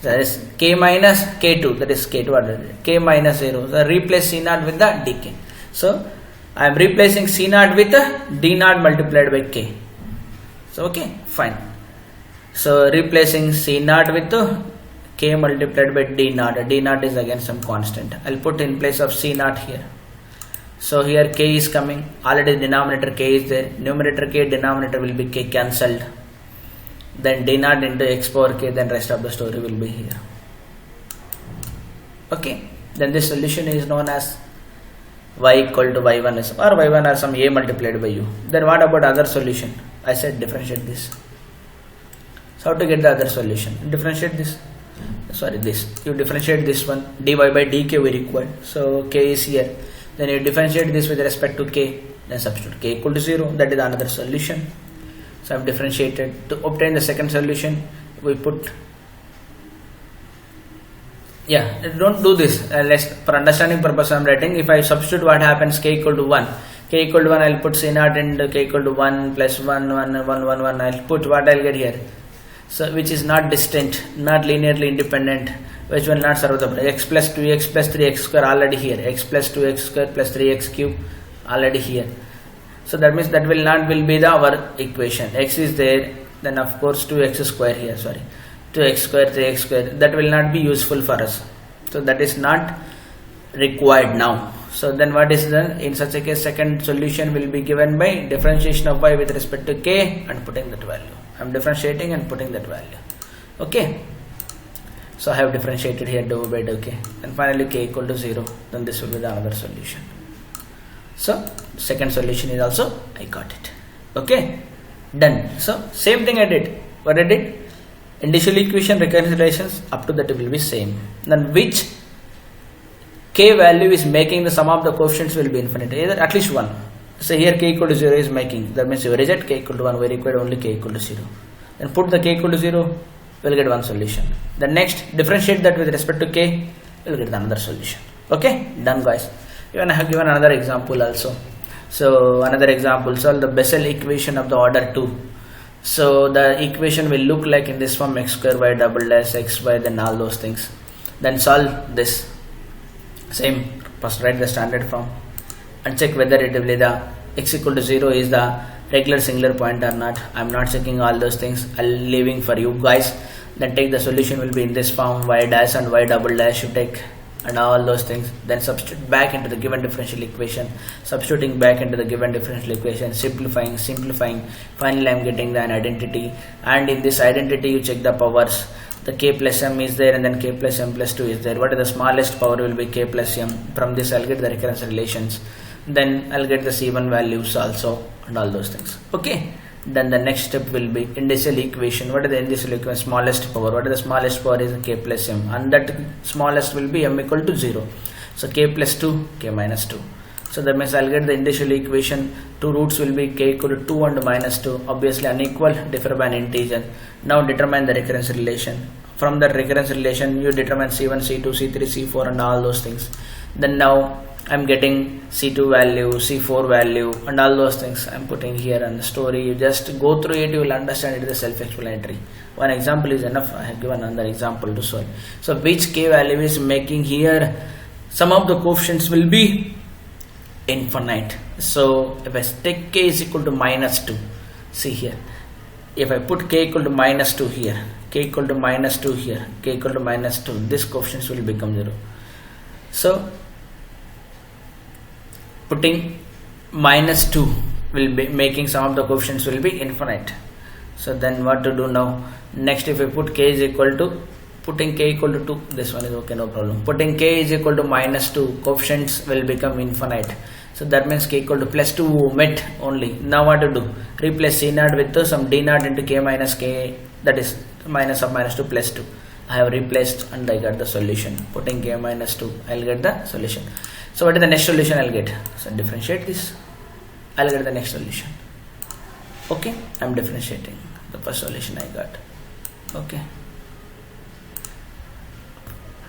that is K minus K2, that is K2, K minus 0. So replace C naught with the dk. So I am replacing C naught with D naught multiplied by K. So okay, fine. So replacing C naught with K multiplied by D naught. D naught is again some constant. I'll put in place of C naught here. So here k is coming, already denominator k is there, numerator k, denominator will be k cancelled. Then d naught into x power k, then rest of the story will be here. Okay, then this solution is known as y equal to y1 is, or y1 or some a multiplied by u. Then what about other solution? I said differentiate this. So how to get the other solution? Differentiate this. Sorry, this. You differentiate this one, dy by dk we required. So k is here. Then you differentiate this with respect to k, then substitute k equal to 0. That is another solution. So I have differentiated. To obtain the second solution, we put, don't do this. For understanding purpose I am writing. If I substitute, what happens? K equal to 1. K equal to 1, I will put C naught and k equal to 1 plus 1, 1, 1, 1, 1. I will put what I will get here. So which is not distinct, not linearly independent, which will not serve the purpose. X plus 2x plus 3x square already here. X plus 2x square plus 3x cube already here. So that means that will not be our equation. X is there, then of course 2x square here, 2x square, 3x square, that will not be useful for us. So that is not required now. So then what is done? In such a case, second solution will be given by differentiation of y with respect to k and putting that value. I am differentiating and putting that value. Okay. So I have differentiated here dou by dou k, and finally k equal to 0. Then this will be the another solution. So second solution is also I got it. Okay, done. So same thing I did. What I did? Initial equation, recurrence relations up to that will be same. Then which k value is making the sum of the coefficients will be infinite, either at least one. So here k equal to 0 is making, that means you reject k equal to 1, we require only k equal to 0. Then put the k equal to 0, we'll get one solution. Then next differentiate that with respect to k, we'll get another solution. Okay, done guys. Even I have given another example also. So another example, solve the Bessel equation of the order 2. So the equation will look like in this form, x square y double dash xy, then all those things. Then solve this. Same, first write the standard form and check whether it will be the x equal to 0 is the regular singular point or not. I'm not checking all those things, I'll leaving for you guys. Then take the solution will be in this form, y dash and y double dash you take, and all those things. Then substitute back into the given differential equation, substituting back into the given differential equation, simplifying. Finally I'm getting an identity, and in this identity you check the powers. The k plus m is there, and then k plus m plus 2 is there. What is the smallest power will be k plus m. From this I'll get the recurrence relations, then I'll get the C1 values also, and all those things. Okay, then the next step will be initial equation. What is the initial equation? Smallest power. What is the smallest power? Is k plus m, and that smallest will be m equal to 0. So k plus 2, k minus 2. So that means I'll get the initial equation. Two roots will be k equal to 2 and minus 2. Obviously unequal, differ by an integer. Now determine the recurrence relation. From that recurrence relation you determine C1, C2, C3, C4 and all those things. Then now I'm getting C2 value, C4 value and all those things I'm putting here, and the story you just go through it, you will understand it is self-explanatory. One example is enough. I have given another example to solve. So which k value is making here some of the coefficients will be infinite. So if I take k is equal to minus 2, see here, if I put k equal to minus 2 here, k equal to minus 2 here, k equal to minus 2, this coefficients will become 0. So putting minus 2 will be making some of the coefficients will be infinite. So then what to do now? Next, if we put k is equal to, putting k equal to 2, this one is okay, no problem. Putting k is equal to minus 2, coefficients will become infinite. So that means k equal to plus 2 met only. Now what to do? Replace c naught with some d naught into k minus k, that is minus of minus 2 plus 2. I have replaced and I got the solution. Putting k minus 2, I'll get the solution. So what is the next solution I'll get? So differentiate this, I'll get the next solution. Okay, I'm differentiating. The first solution I got. Okay.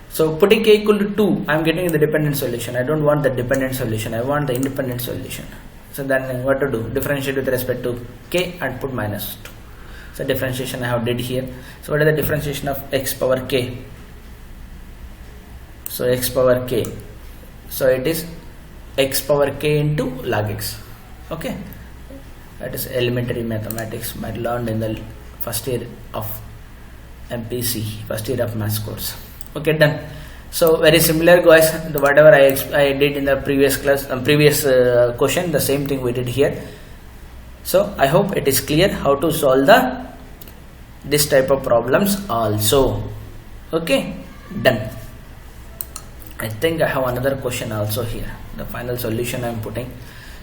So putting k equal to 2, I'm getting the dependent solution. I don't want the dependent solution, I want the independent solution. So then what to do? Differentiate with respect to k and put minus 2. So differentiation I have did here. So what is the differentiation of x power k? So x power k. So it is x power k into log x. Okay. That is elementary mathematics I learned in the first year of MPC, first year of maths course. Okay, done. So very similar guys, whatever I did in the previous class, previous question, the same thing we did here. So I hope it is clear how to solve this type of problems also. Okay, done. I think I have another question also here. The final solution I am putting.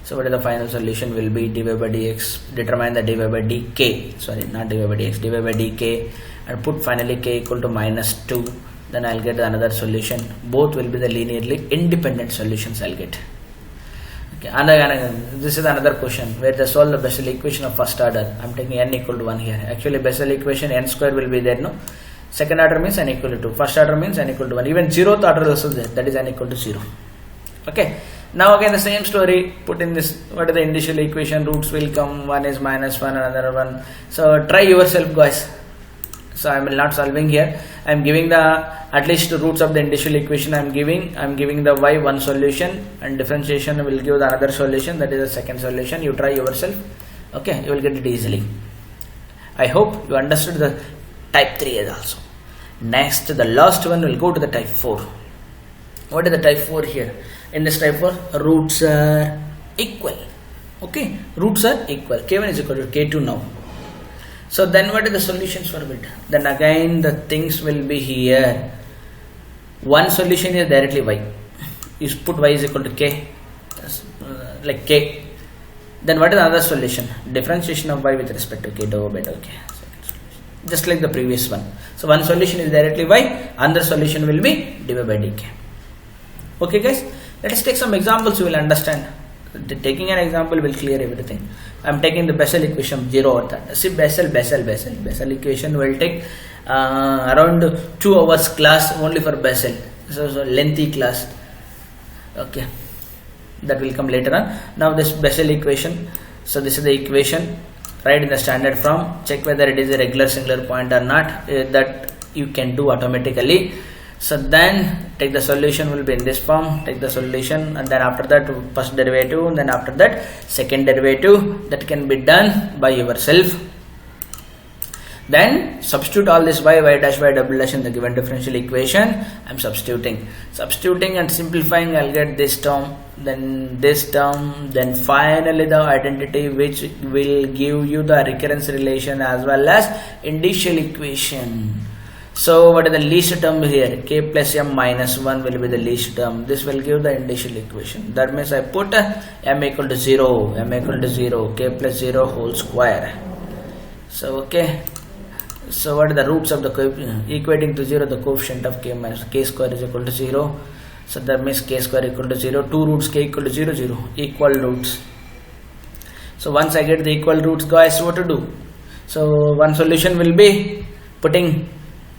So what is the final solution will be dy by dx, determine the dy by dk, sorry not dy by dx, dy by dk, and put finally k equal to minus 2. Then I'll get another solution. Both will be the linearly independent solutions I'll get. Okay, and this is another question where they solve the Bessel equation of first order. I'm taking n equal to 1 here. Actually Bessel equation n square will be there, no? Second order means n equal to 2. First order means n equal to 1. Even zeroth order also there. That is n equal to 0. Okay. Now again the same story. Put in this. What is the initial equation? Roots will come. One is minus 1, another one. So try yourself guys. So I am not solving here. I am giving the at least roots of the initial equation. I am giving the y one solution, and differentiation will give the another solution. That is the second solution. You try yourself. Okay, you will get it easily. I hope you understood the type 3 as also. Next, the last one will go to the type 4. What is the type 4 here? In this type 4, roots are equal. Okay, roots are equal. K1 is equal to K2 now. So then what are the solutions for it? Then again the things will be here. One solution is directly y. You put y is equal to k. like k. Then what is another solution? Differentiation of y with respect to k, dou by dou k. Just like the previous one. So one solution is directly y, another solution will be dy by dk. Okay guys, let us take some examples, you will understand. Taking an example will clear everything. I am taking the Bessel equation 0 or that. See Bessel equation will take around 2 hours class only for Bessel. So lengthy class. Okay, that will come later on. Now this Bessel equation. So this is the equation. Write in the standard form. Check whether it is a regular singular point or not. That you can do automatically. So then take the solution will be in this form. Take the solution and then after that first derivative and then after that second derivative. That can be done by yourself. Then substitute all this y dash y double dash in the given differential equation. I am substituting and simplifying. I'll get this term, then this term, then finally the identity which will give you the recurrence relation as well as initial equation. So what is the least term here? K plus m minus 1 will be the least term. This will give the initial equation. That means I put m equal to 0, k plus 0 whole square. So okay. So what are the roots of the equating to 0? The coefficient of k minus k square is equal to 0. So that means k square equal to 0. 2 roots k equal to 0, 0. Equal roots. So once I get the equal roots, guys, what to do? So one solution will be putting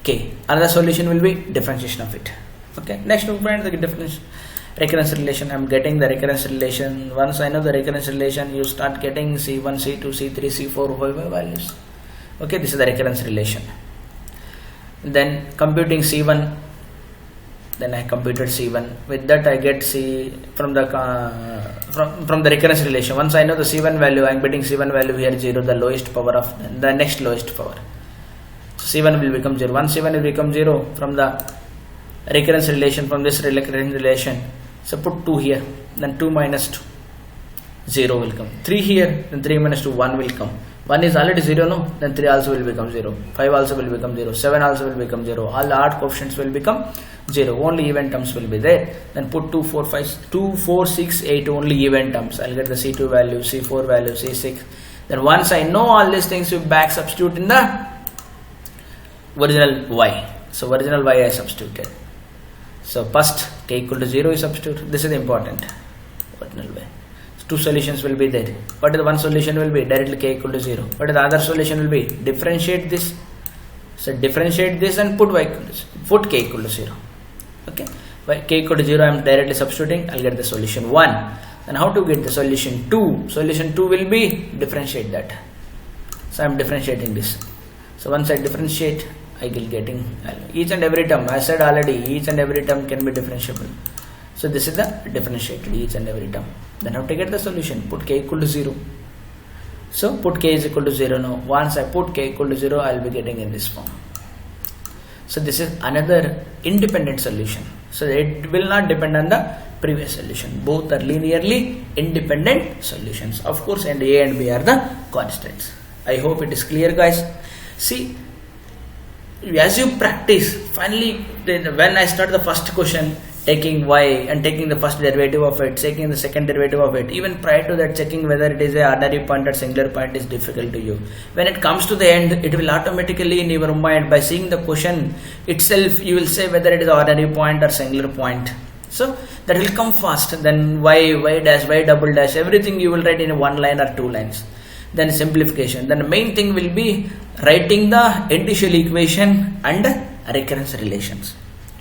k. Another solution will be differentiation of it. Okay. Next we find the difference recurrence relation. I am getting the recurrence relation. Once I know the recurrence relation, you start getting C1, C2, C3, C4 values. Okay, this is the recurrence relation. Then computing C1, then I computed C1. With that I get C from the recurrence relation. Once I know the C1 value, I am getting C1 value here 0, the lowest power of the next lowest power. So C1 will become 0. Once C1 will become 0 from the recurrence relation, from this recurrence relation. So put 2 here, then 2 minus 2, 0 will come. 3 here, then 3 minus 2, 1 will come. 1 is already 0, no? Then 3 also will become 0. 5 also will become 0. 7 also will become 0. All the odd coefficients will become 0. Only even terms will be there. Then put 2, 4, 6, 8 only even terms. I'll get the C2 value, C4 value, C6. Then once I know all these things, you back substitute in the original y. So original y I substituted. So first k equal to 0 is substitute. This is important. Original y. 2 solutions will be there. What is the one solution will be? Directly k equal to 0. What is the other solution will be? Differentiate this. So differentiate this and put y equal to 0. Put k equal to 0. Okay. By k equal to 0 I am directly substituting. I'll get the solution 1. Then how to get the solution 2? Solution 2 will be differentiate that. So I am differentiating this. So once I differentiate, I will getting each and every term. I said already each and every term can be differentiable. So this is the differentiated each and every term. Then how to get the solution? Put k equal to 0. So put k is equal to 0 now. Once I put k equal to 0, I will be getting in this form. So this is another independent solution. So it will not depend on the previous solution. Both are linearly independent solutions. Of course, and a and b are the constants. I hope it is clear, guys. See, as you practice, finally when I start the first question, taking y and taking the first derivative of it, taking the second derivative of it, even prior to that checking whether it is a ordinary point or singular point is difficult to you. When it comes to the end, it will automatically in your mind, by seeing the question itself, you will say whether it is ordinary point or singular point. So that will come fast. Then y dash, y double dash, everything you will write in one line or 2 lines. Then simplification. Then the main thing will be writing the initial equation and recurrence relations.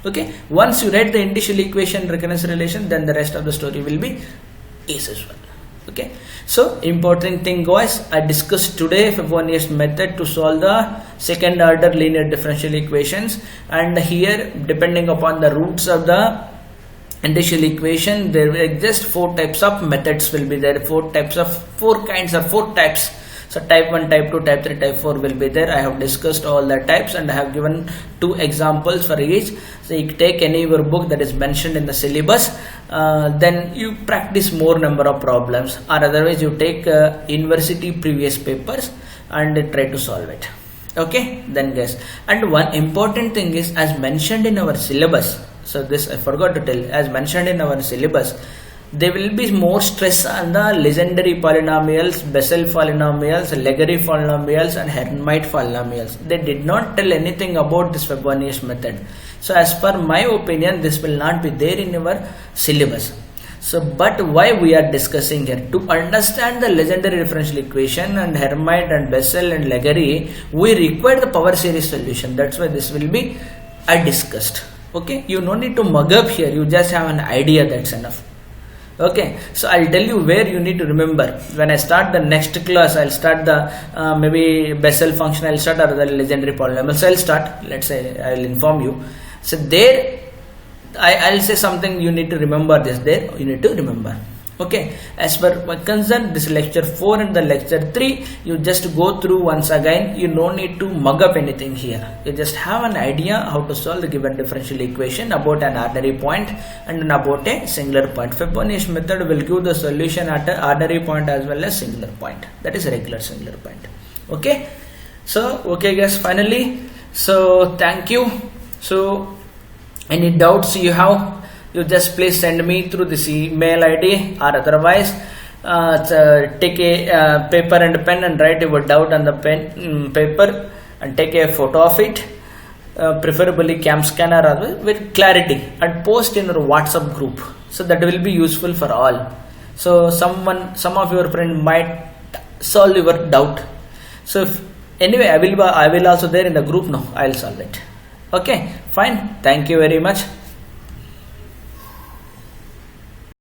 Okay, once you write the initial equation, recurrence relation, then the rest of the story will be easy as well. Okay, so important thing, guys, I discussed today Fibonacci method to solve the second order linear differential equations, and here depending upon the roots of the initial equation, there will exist 4 types of methods will be there. 4 kinds or 4 types. So type 1, type 2, type 3, type 4 will be there. I have discussed all the types and I have given 2 examples for each. So you take any of your book that is mentioned in the syllabus, then you practice more number of problems, or otherwise you take university previous papers and try to solve it. Okay, then guys, and one important thing is, as mentioned in our syllabus, so this I forgot to tell, as mentioned in our syllabus, there will be more stress on the Legendre polynomials, Bessel polynomials, Legendre polynomials and Hermite polynomials. They did not tell anything about this Fibonacci method. So as per my opinion, this will not be there in our syllabus. So, but why we are discussing here? To understand the Legendre differential equation and Hermite and Bessel and Legendre, we require the power series solution. That's why this will be discussed. Okay, you no need to mug up here. You just have an idea. That's enough. Okay, so I'll tell you where you need to remember. When I start the next class, I'll start the maybe Bessel function. I'll start or the Legendre polynomial. So I'll start. Let's say I'll inform you. So there, I'll say something you need to remember this there, you need to remember. Okay, as per my concern, this lecture 4 and the lecture 3, you just go through once again. You no need to mug up anything here. You just have an idea how to solve the given differential equation about an ordinary point and about a singular point. Fibonacci method will give the solution at an ordinary point as well as singular point. That is a regular singular point. Okay, so okay guys, finally, so thank you. So any doubts you have, you just please send me through this email ID, or otherwise take a paper and pen and write your doubt on the paper and take a photo of it, preferably cam scanner or with clarity, and post in your WhatsApp group. So that will be useful for all. So some of your friend might solve your doubt. So anyway, I will also there in the group now. I'll solve it. Okay, fine. Thank you very much.